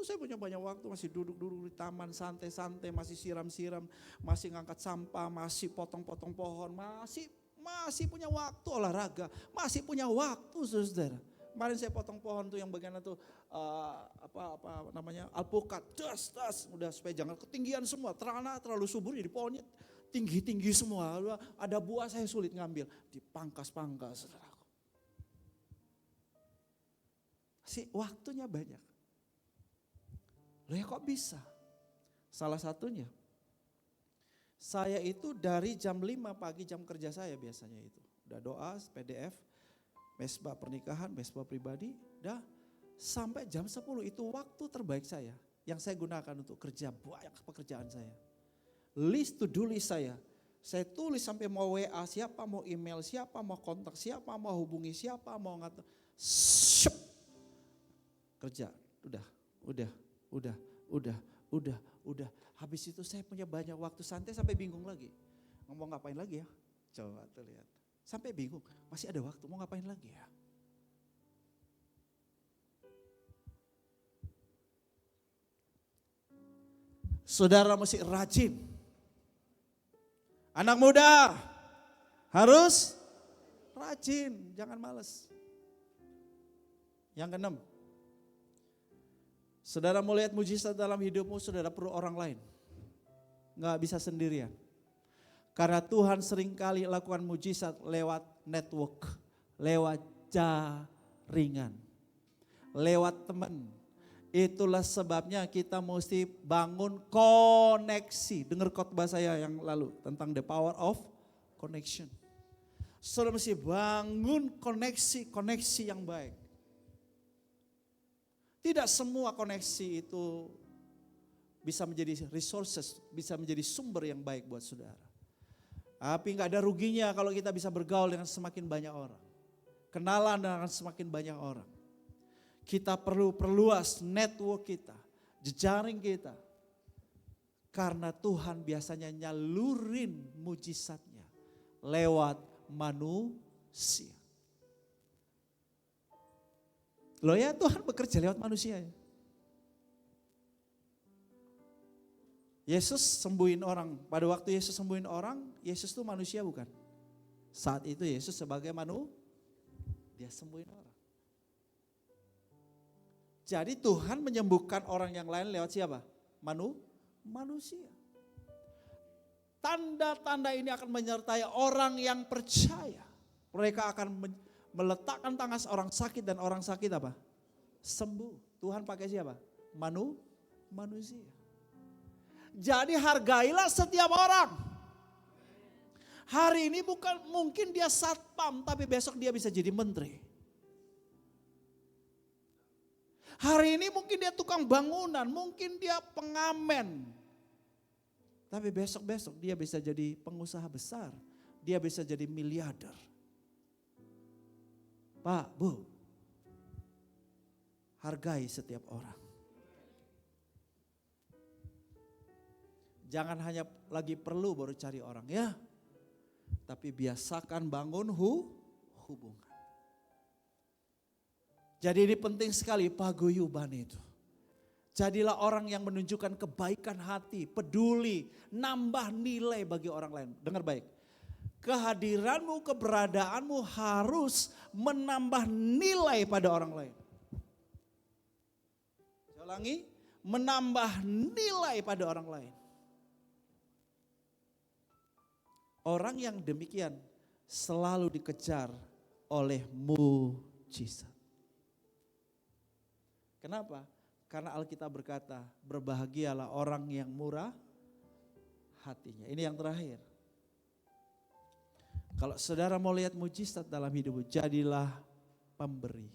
Saya punya banyak waktu, masih duduk-duduk di taman santai-santai, masih siram-siram, masih ngangkat sampah, masih potong-potong pohon, masih punya waktu olahraga, masih punya waktu saudara. Kemarin saya potong pohon tuh yang bagian itu apa namanya alpukat, das, udah supaya jangan ketinggian semua, terlalu subur jadi pohonnya tinggi semua. Ada buah saya sulit ngambil, dipangkas-pangkas saudaraku. Waktunya banyak. Loh ya kok bisa? Salah satunya, saya itu dari jam 5 pagi jam kerja saya biasanya itu. Udah doa, PDF, mesbah pernikahan, mesbah pribadi, udah sampai jam 10 itu waktu terbaik saya. Yang saya gunakan untuk kerja banyak pekerjaan saya. To do list saya tulis sampai mau WA siapa, mau email siapa, mau kontak siapa, mau hubungi siapa, mau ngatur. Kerja, udah. Habis itu saya punya banyak waktu santai sampai bingung lagi. Mau ngapain lagi ya? Coba tuh lihat. Sampai bingung, masih ada waktu mau ngapain lagi ya? Saudara mesti rajin. Anak muda harus rajin, jangan malas. Yang keenam, saudara mau lihat mujizat dalam hidupmu, saudara perlu orang lain. Nggak bisa sendirian. Karena Tuhan seringkali lakukan mujizat lewat network, lewat jaringan, lewat teman. Itulah sebabnya kita mesti bangun koneksi. Dengar khotbah saya yang lalu tentang the power of connection. Saudara mesti bangun koneksi yang baik. Tidak semua koneksi itu bisa menjadi resources, bisa menjadi sumber yang baik buat saudara. Tapi nggak ada ruginya kalau kita bisa bergaul dengan semakin banyak orang. Kenalan dengan semakin banyak orang. Kita perlu perluas network kita, jejaring kita. Karena Tuhan biasanya nyalurin mujizatnya lewat manusia. Loh ya Tuhan bekerja lewat manusia ya. Yesus sembuhin orang. Pada waktu Yesus sembuhin orang, Yesus itu manusia bukan? Saat itu Yesus sebagai dia sembuhin orang. Jadi Tuhan menyembuhkan orang yang lain lewat siapa? Manusia. Tanda-tanda ini akan menyertai orang yang percaya. Mereka akan meletakkan tangan orang sakit dan orang sakit apa? Sembuh. Tuhan pakai siapa? Manusia. Jadi hargailah setiap orang. Hari ini bukan mungkin dia satpam, tapi besok dia bisa jadi menteri. Hari ini mungkin dia tukang bangunan, mungkin dia pengamen. Tapi besok-besok dia bisa jadi pengusaha besar, dia bisa jadi miliarder. Pak, Bu, hargai setiap orang. Jangan hanya lagi perlu baru cari orang ya. Tapi biasakan bangun hubungan. Jadi ini penting sekali paguyuban itu. Jadilah orang yang menunjukkan kebaikan hati, peduli, nambah nilai bagi orang lain. Dengar baik. Kehadiranmu, keberadaanmu harus menambah nilai pada orang lain. Saya ulangi, menambah nilai pada orang lain. Orang yang demikian selalu dikejar oleh mujizat. Kenapa? Karena Alkitab berkata, berbahagialah orang yang murah hatinya. Ini yang terakhir. Kalau saudara mau lihat mujizat dalam hidupmu, jadilah pemberi.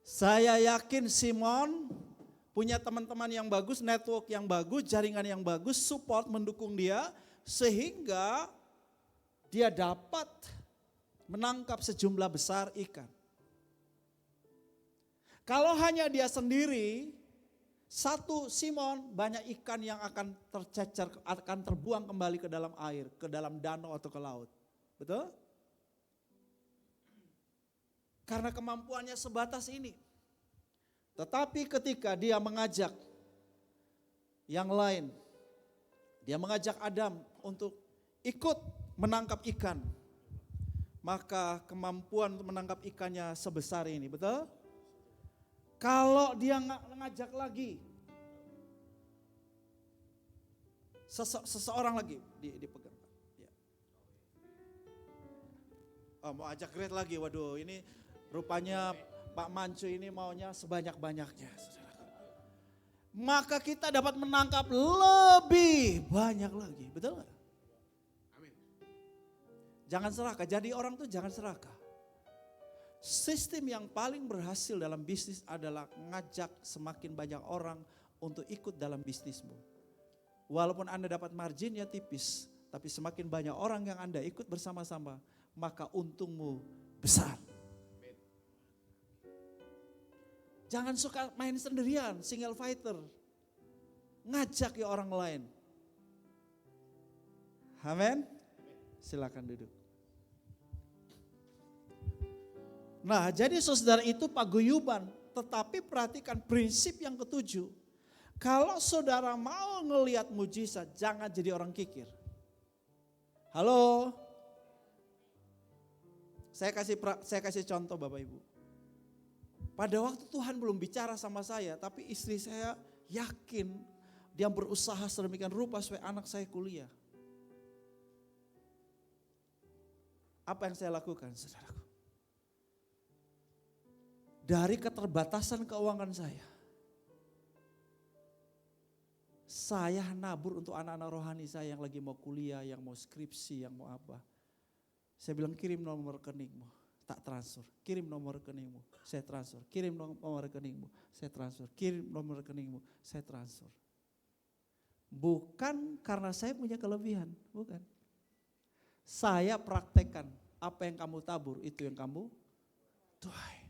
Saya yakin Simon punya teman-teman yang bagus, network yang bagus, jaringan yang bagus, support mendukung dia, sehingga dia dapat menangkap sejumlah besar ikan. Kalau hanya dia sendiri, satu Simon, banyak ikan yang akan tercecer, akan terbuang kembali ke dalam air, ke dalam danau atau ke laut. Betul? Karena kemampuannya sebatas ini. Tetapi ketika dia mengajak yang lain, dia mengajak Adam untuk ikut menangkap ikan, maka kemampuan untuk menangkap ikannya sebesar ini, betul? Kalau dia nggak mengajak lagi, seseorang lagi dipegang. Ya. Oh, mau ajak Great lagi, waduh ini rupanya Pak Mancu ini maunya sebanyak-banyaknya. Maka kita dapat menangkap lebih banyak lagi, betul nggak? Jangan serakah, jadi orang tuh jangan serakah. Sistem yang paling berhasil dalam bisnis adalah ngajak semakin banyak orang untuk ikut dalam bisnismu. Walaupun Anda dapat marginnya tipis, tapi semakin banyak orang yang Anda ikut bersama-sama, maka untungmu besar. Jangan suka main sendirian, single fighter. Ngajak ya orang lain. Amin. Silakan duduk. Nah, jadi saudara itu paguyuban, tetapi perhatikan prinsip yang ketujuh. Kalau saudara mau ngelihat mujizat, jangan jadi orang kikir. Halo? Saya kasih contoh Bapak Ibu. Pada waktu Tuhan belum bicara sama saya, tapi istri saya yakin dia berusaha sedemikian rupa supaya anak saya kuliah. Apa yang saya lakukan, saudaraku? Dari keterbatasan keuangan saya nabur untuk anak-anak rohani saya yang lagi mau kuliah, yang mau skripsi, yang mau apa. Saya bilang kirim nomor rekeningmu, tak transfer. Kirim nomor rekeningmu, saya transfer. Kirim nomor rekeningmu, saya transfer. Kirim nomor rekeningmu, saya transfer. Bukan karena saya punya kelebihan, bukan. Saya praktekkan apa yang kamu tabur, itu yang kamu tuai.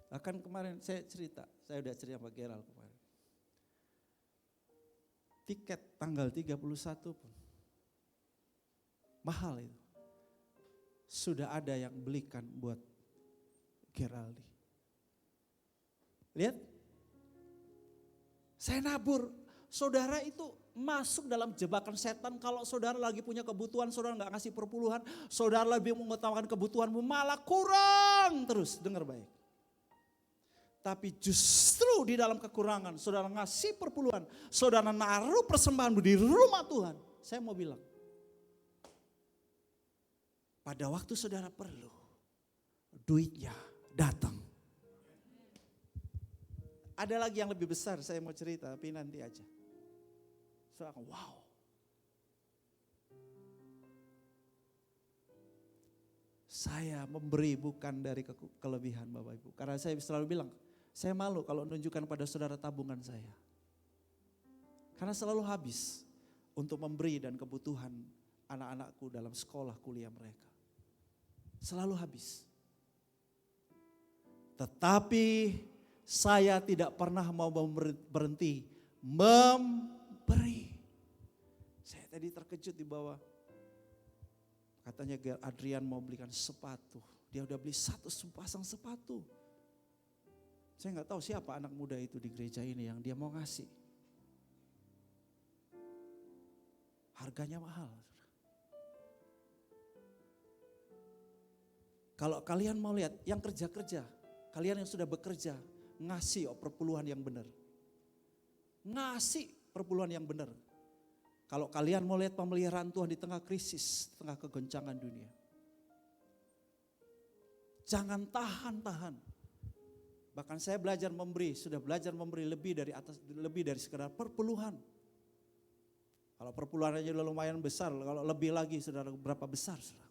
Akan kemarin saya udah cerita sama Gerald kemarin. Tiket tanggal 31 pun mahal itu. Sudah ada yang belikan buat Geraldi. Lihat. Saya nabur. Saudara itu masuk dalam jebakan setan. Kalau saudara lagi punya kebutuhan, saudara gak ngasih perpuluhan. Saudara lebih mengutamakan kebutuhanmu, malah kurang terus. Dengar baik. Tapi justru di dalam kekurangan, saudara ngasih perpuluhan, saudara naruh persembahanmu di rumah Tuhan. Saya mau bilang, pada waktu saudara perlu, duitnya datang. Ada lagi yang lebih besar, saya mau cerita, tapi nanti aja. Saudara, wow. Saya memberi bukan dari kelebihan Bapak Ibu. Karena saya selalu bilang, saya malu kalau menunjukkan pada saudara tabungan saya. Karena selalu habis untuk memberi dan kebutuhan anak-anakku dalam sekolah kuliah mereka. Selalu habis. Tetapi saya tidak pernah mau berhenti memberi. Saya tadi terkejut di bawah. Katanya Adrian mau belikan sepatu. Dia udah beli satu pasang sepatu. Saya nggak tahu siapa anak muda itu di gereja ini yang dia mau ngasih. Harganya mahal. Kalau kalian mau lihat yang kerja-kerja, kalian yang sudah bekerja, ngasih perpuluhan yang benar. Ngasih perpuluhan yang benar. Kalau kalian mau lihat pemeliharaan Tuhan di tengah krisis, tengah kegoncangan dunia. Jangan tahan-tahan. Bahkan saya belajar memberi, sudah belajar memberi lebih dari sekedar perpuluhan. Kalau perpuluhan aja lumayan besar, kalau lebih lagi saudara berapa besar saudara?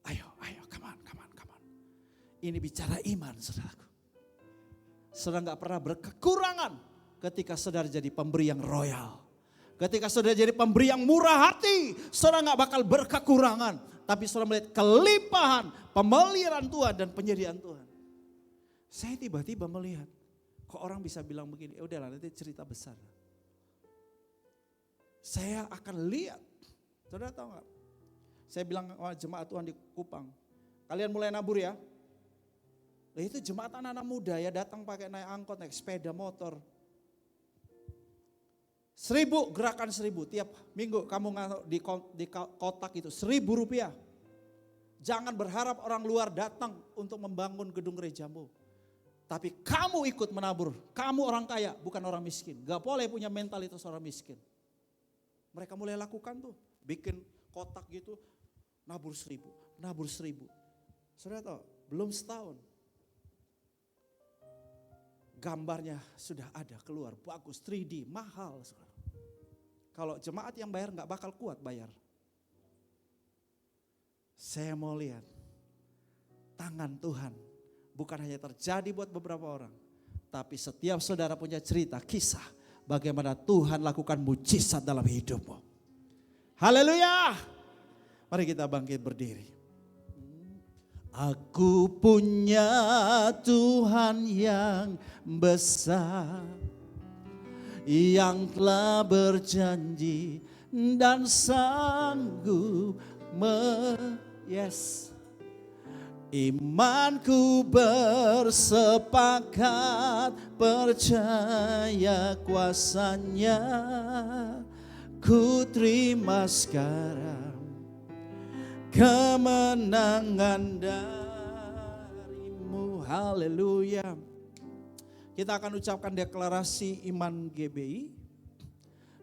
Ayo, come on. Ini bicara iman saudaraku. Saudara gak pernah berkekurangan ketika saudara jadi pemberi yang royal. Ketika saudara jadi pemberi yang murah hati, saudara gak bakal berkekurangan. Tapi saudara melihat kelimpahan, pemeliharaan Tuhan dan penyediaan Tuhan. Saya tiba-tiba melihat, kok orang bisa bilang begini, udahlah nanti cerita besar. Saya akan lihat, saudara tahu gak? Saya bilang jemaat Tuhan di Kupang, kalian mulai nabur ya. Nah itu jemaat anak-anak muda ya datang pakai naik angkot, naik sepeda motor. 1.000 gerakan 1.000 tiap minggu kamu di kotak itu 1.000 rupiah. Jangan berharap orang luar datang untuk membangun gedung gerejamu. Tapi kamu ikut menabur, kamu orang kaya bukan orang miskin. Gak boleh punya mentalitas orang miskin. Mereka mulai lakukan tuh, bikin kotak gitu, nabur 1.000. Saudara tahu, belum setahun. Gambarnya sudah ada keluar, bagus 3D, mahal. Saudara. Kalau jemaat yang bayar gak bakal kuat bayar. Saya mau lihat tangan Tuhan bukan hanya terjadi buat beberapa orang. Tapi setiap saudara punya cerita, kisah bagaimana Tuhan lakukan mujizat dalam hidupmu. Haleluya. Mari kita bangkit berdiri. Aku punya Tuhan yang besar, yang telah berjanji dan sanggup Imanku bersepakat percaya kuasanya, ku terima sekarang kemenangan darimu. Haleluya. Kita akan ucapkan deklarasi iman GBI.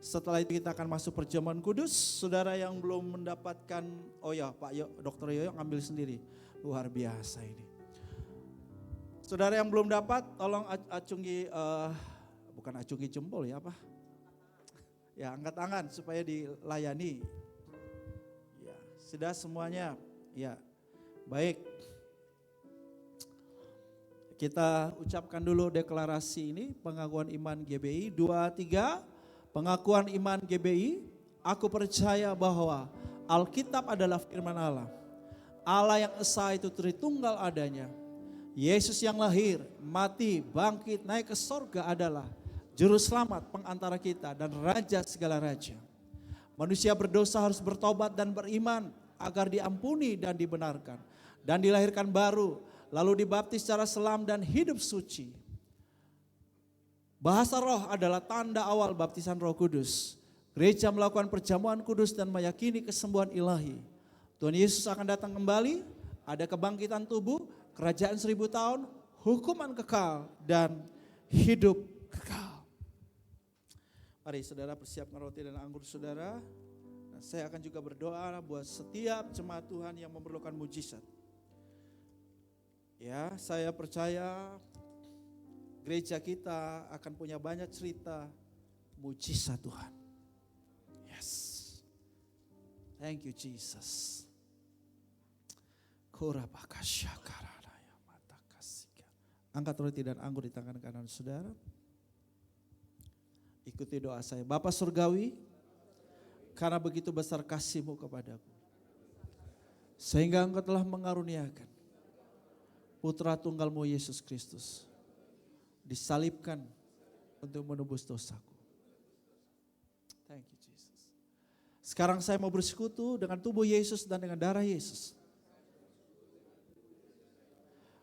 Setelah itu kita akan masuk perjamuan kudus. Saudara yang belum mendapatkan, oh ya Pak Dr. Yoyo ambil sendiri. Luar biasa ini. Saudara yang belum dapat tolong bukan acungi jempol ya apa? Ya angkat tangan supaya dilayani. Ya, sudah semuanya. Ya, baik. Kita ucapkan dulu deklarasi ini, pengakuan iman GBI. 2, 3, pengakuan iman GBI. Aku percaya bahwa Alkitab adalah firman Allah. Allah yang esa itu Tritunggal adanya. Yesus yang lahir, mati, bangkit, naik ke sorga adalah Juru Selamat, pengantara kita dan Raja segala Raja. Manusia berdosa harus bertobat dan beriman agar diampuni dan dibenarkan. Dan dilahirkan baru, lalu dibaptis secara selam dan hidup suci. Bahasa roh adalah tanda awal baptisan Roh Kudus. Gereja melakukan perjamuan kudus dan meyakini kesembuhan ilahi. Tuhan Yesus akan datang kembali, ada kebangkitan tubuh, kerajaan 1000 tahun, hukuman kekal, dan hidup kekal. Mari saudara persiapkan roti dan anggur saudara. Dan saya akan juga berdoa buat setiap jemaat Tuhan yang memerlukan mujizat. Ya, saya percaya gereja kita akan punya banyak cerita mujizat Tuhan. Yes. Thank you Jesus. Angkat roti dan anggur di tangan kanan saudara. Ikuti doa saya. Bapa Surgawi, karena begitu besar kasih-Mu kepadaku, sehingga Engkau telah mengaruniakan Putra Tunggal-Mu Yesus Kristus disalibkan untuk menebus dosaku. Thank you Jesus. Sekarang saya mau bersekutu dengan tubuh Yesus dan dengan darah Yesus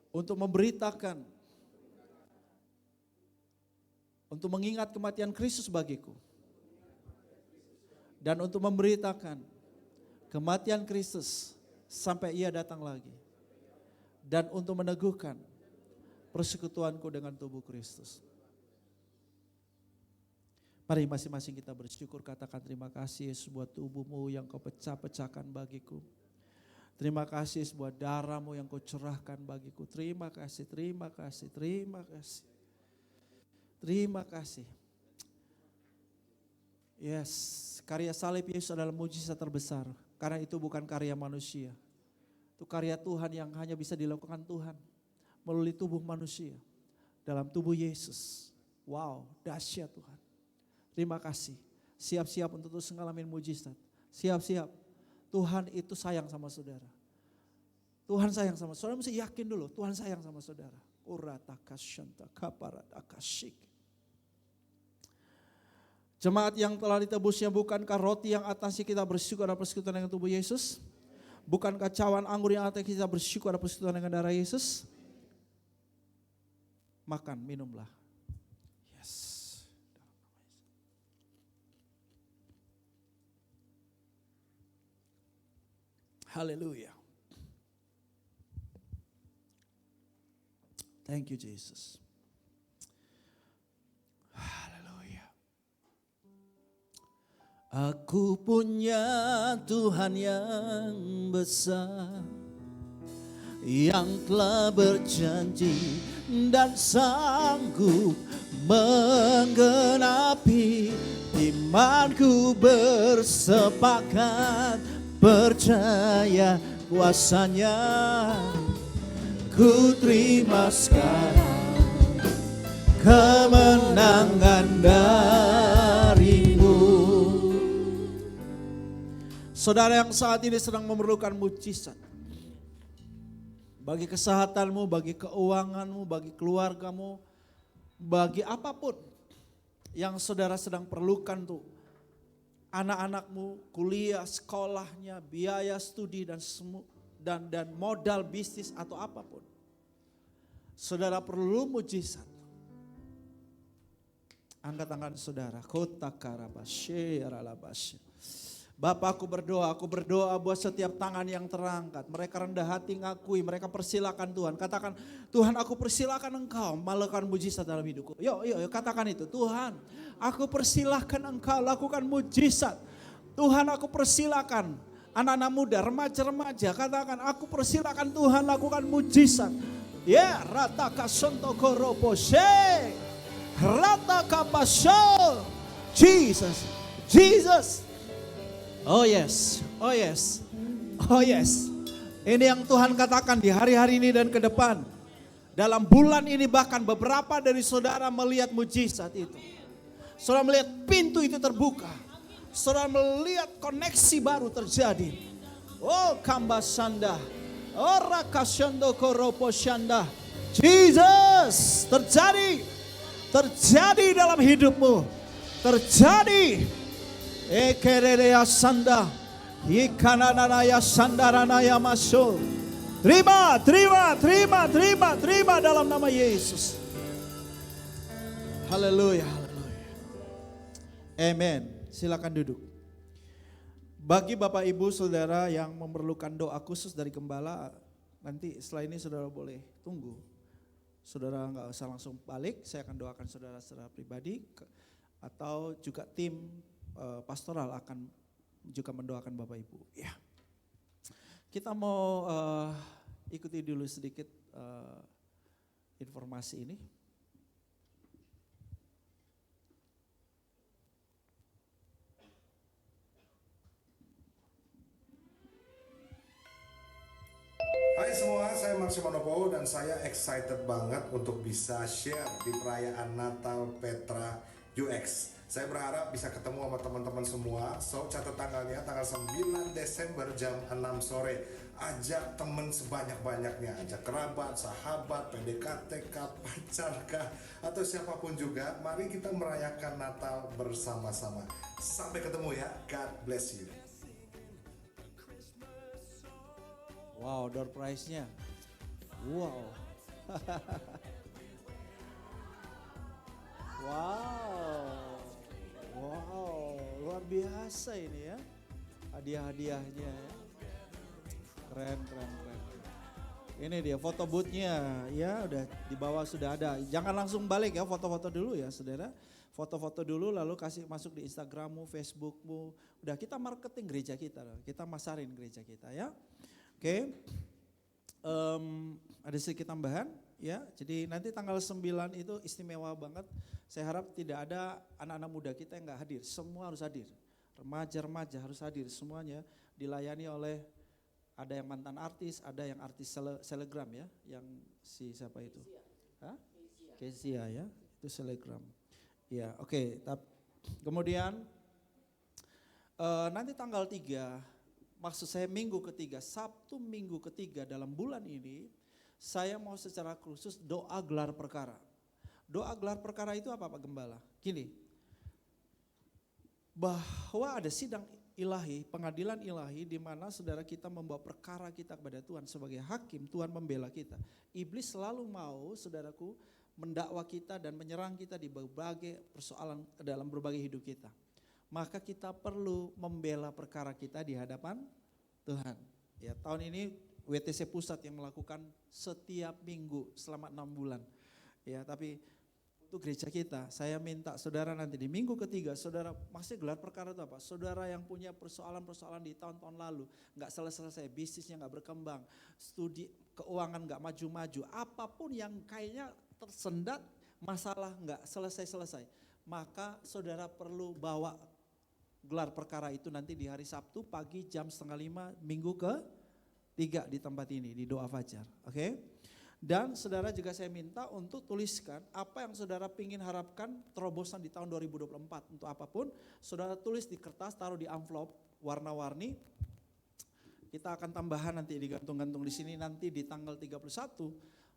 untuk memberitakan, untuk mengingat kematian Kristus bagiku, dan untuk memberitakan kematian Kristus sampai ia datang lagi. Dan untuk meneguhkan persekutuanku dengan tubuh Kristus. Mari masing-masing kita bersyukur, katakan terima kasih Yesus buat tubuhmu yang kau pecah-pecahkan bagiku. Terima kasih Yesus buat darahmu yang kau curahkan bagiku. Terima kasih, terima kasih, terima kasih. Terima kasih. Yes, karya salib Yesus adalah mujizat terbesar. Karena itu bukan karya manusia. Itu karya Tuhan yang hanya bisa dilakukan Tuhan melalui tubuh manusia. Dalam tubuh Yesus. Wow, dahsyat Tuhan. Terima kasih. Siap-siap untuk terus ngalamin mujizat. Siap-siap. Tuhan itu sayang sama saudara. Tuhan sayang sama saudara. Mesti yakin dulu Tuhan sayang sama saudara. Jemaat yang telah ditebusnya, bukankah roti yang atasnya kita bersyukur ada persekutuan dengan tubuh Yesus? Bukankah cawan anggur yang atasnya kita bersyukur ada persekutuan dengan darah Yesus? Makan, minumlah. Yes. Haleluya. Thank you Jesus. Haleluya. Aku punya Tuhan yang besar, yang telah berjanji dan sanggup menggenapi. Imanku bersepakat percaya kuasanya. Ku terima sekarang kemenangan darimu. Saudara yang saat ini sedang memerlukan mujizat. Bagi kesehatanmu, bagi keuanganmu, bagi keluargamu, bagi apapun yang saudara sedang perlukan tuh. Anak-anakmu, kuliah, sekolahnya, biaya studi dan modal bisnis atau apapun. Saudara perlu mujizat. Angkat tangan saudara. Kota karabashe aralabashe. Bapak, aku berdoa buat setiap tangan yang terangkat. Mereka rendah hati ngakui, mereka persilakan Tuhan. Katakan, Tuhan aku persilakan Engkau melakukan mujizat dalam hidupku. Yuk, katakan itu. Tuhan, aku persilakan Engkau lakukan mujizat. Tuhan, aku persilakan anak-anak muda, remaja-remaja. Katakan, aku persilakan Tuhan lakukan mujizat. Ya, rata kasonto koroposhe. Rata kapasol. Jesus. Oh yes. Ini yang Tuhan katakan di hari-hari ini dan ke depan. Dalam bulan ini bahkan beberapa dari saudara melihat mujizat itu. Saudara melihat pintu itu terbuka. Saudara melihat koneksi baru terjadi. Oh kambasanda. Oh rakasyando koroposyanda. Jesus, terjadi dalam hidupmu. Terjadi. Ekereya sanda, ikananaya sandaranaya masuk. Terima dalam nama Yesus. Haleluya. Amen. Silakan duduk. Bagi Bapak Ibu Saudara yang memerlukan doa khusus dari gembala, nanti setelah ini saudara boleh tunggu. Saudara nggak usah langsung balik, saya akan doakan saudara secara pribadi atau juga tim pastoral akan juga mendoakan Bapak Ibu. Ya, kita mau ikuti dulu sedikit informasi ini. Hai semua, saya Marsio Manopo dan saya excited banget untuk bisa share di perayaan Natal Petra UX. Saya berharap bisa ketemu sama teman-teman semua. So, catat tanggalnya, tanggal 9 Desember jam 6 sore. Ajak temen sebanyak-banyaknya. Ajak kerabat, sahabat, PDKT, pacar, atau siapapun juga. Mari kita merayakan Natal bersama-sama. Sampai ketemu ya. God bless you. Wow, door prize-nya. Wow. Wow, luar biasa ini ya. Hadiah-hadiahnya ya. Keren. Ini dia foto boothnya ya, udah di bawah sudah ada. Jangan langsung balik ya, foto-foto dulu ya saudara. Foto-foto dulu lalu kasih masuk di Instagrammu, Facebookmu. Udah kita marketing gereja kita masarin gereja kita ya. Oke. Ada sedikit tambahan ya. Jadi nanti tanggal 9 itu istimewa banget. Saya harap tidak ada anak-anak muda kita yang gak hadir. Semua harus hadir. Remaja-remaja harus hadir semuanya. Dilayani oleh ada yang mantan artis, ada yang artis selegram ya. Yang si siapa itu? Kezia ya. Itu selegram. Ya oke. Kemudian nanti tanggal 3, maksud saya minggu ketiga, Sabtu minggu ketiga dalam bulan ini, saya mau secara khusus doa gelar perkara. Doa gelar perkara itu apa Pak Gembala? Gini, bahwa ada sidang ilahi, pengadilan ilahi di mana saudara kita membawa perkara kita kepada Tuhan sebagai hakim, Tuhan membela kita. Iblis selalu mau saudaraku mendakwa kita dan menyerang kita di berbagai persoalan dalam berbagai hidup kita. Maka kita perlu membela perkara kita di hadapan Tuhan. Ya, tahun ini WTC Pusat yang melakukan setiap minggu selama 6 bulan. Ya, tapi untuk gereja kita, saya minta saudara nanti di minggu ketiga, saudara masih gelar perkara itu apa? Saudara yang punya persoalan-persoalan di tahun-tahun lalu, gak selesai, bisnisnya gak berkembang, studi keuangan gak maju-maju, apapun yang kayaknya tersendat, masalah gak selesai-selesai. Maka saudara perlu bawa gelar perkara itu nanti di hari Sabtu pagi jam 4:30 minggu ke-3 di tempat ini, di doa fajar. Oke? Dan saudara juga saya minta untuk tuliskan apa yang saudara ingin harapkan terobosan di tahun 2024 untuk apapun. Saudara tulis di kertas, taruh di amplop warna-warni. Kita akan tambahan nanti digantung-gantung di sini nanti di tanggal 31.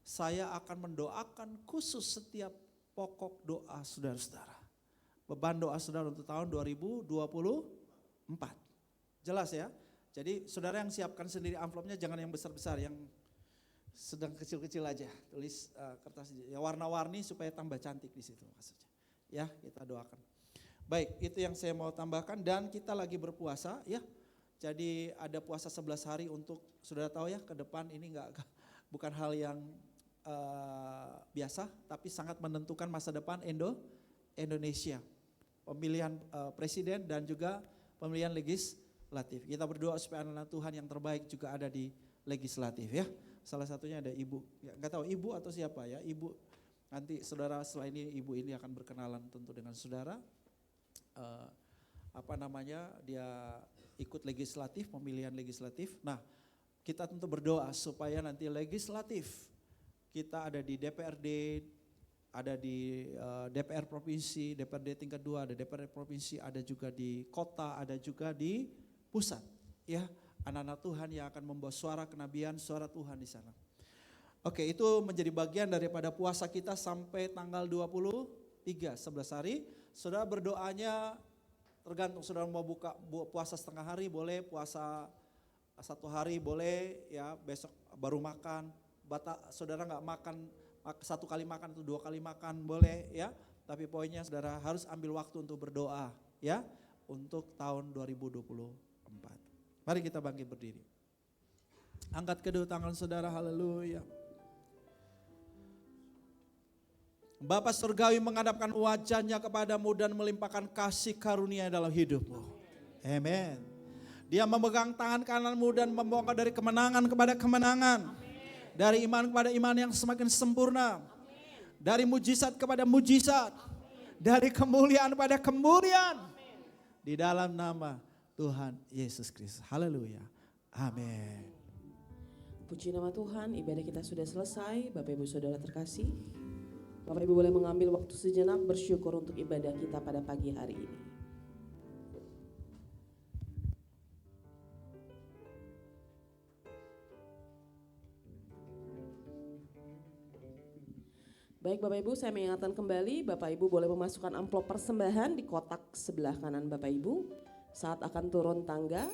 Saya akan mendoakan khusus setiap pokok doa saudara-saudara. Beban doa saudara untuk tahun 2024. Jelas ya? Jadi saudara yang siapkan sendiri amplopnya jangan yang besar-besar, yang sedang kecil-kecil aja, tulis kertas ya warna-warni supaya tambah cantik di situ maksudnya. Ya, kita doakan. Baik, itu yang saya mau tambahkan dan kita lagi berpuasa ya. Jadi ada puasa 11 hari untuk saudara tahu ya, ke depan ini bukan hal yang biasa tapi sangat menentukan masa depan Indonesia. Pemilihan presiden dan juga pemilihan legislatif. Kita berdoa supaya anak-anak Tuhan yang terbaik juga ada di legislatif ya. Salah satunya ada ibu, ya, nggak tahu ibu atau siapa ya, ibu nanti saudara setelah ini ibu ini akan berkenalan tentu dengan saudara, dia ikut legislatif, pemilihan legislatif. Nah kita tentu berdoa supaya nanti legislatif kita ada di DPRD, ada di DPR provinsi, DPRD tingkat 2, ada DPR provinsi, ada juga di kota, ada juga di pusat ya. Anak-anak Tuhan yang akan membawa suara kenabian, suara Tuhan di sana. Oke, itu menjadi bagian daripada puasa kita sampai tanggal 23, 11 hari. Saudara berdoanya tergantung saudara mau buka puasa setengah hari boleh, puasa 1 hari boleh ya, besok baru makan. Saudara gak makan 1 kali makan atau 2 kali makan boleh ya. Tapi poinnya saudara harus ambil waktu untuk berdoa ya, untuk tahun 2024. Mari kita bangkit berdiri. Angkat kedua tangan saudara, haleluya. Bapa surgawi menghadapkan wajahnya kepadamu dan melimpahkan kasih karunia dalam hidupmu. Amen. Dia memegang tangan kananmu dan membawa kau dari kemenangan kepada kemenangan. Dari iman kepada iman yang semakin sempurna. Dari mujizat kepada mujizat. Dari kemuliaan pada kemuliaan. Di dalam nama Tuhan Yesus Kristus. Haleluya. Amin. Puji nama Tuhan, ibadah kita sudah selesai. Bapak Ibu Saudara terkasih, Bapak Ibu boleh mengambil waktu sejenak bersyukur untuk ibadah kita pada pagi hari ini. Baik Bapak Ibu, saya mengingatkan kembali, Bapak Ibu boleh memasukkan amplop persembahan di kotak sebelah kanan Bapak Ibu saat akan turun tangga.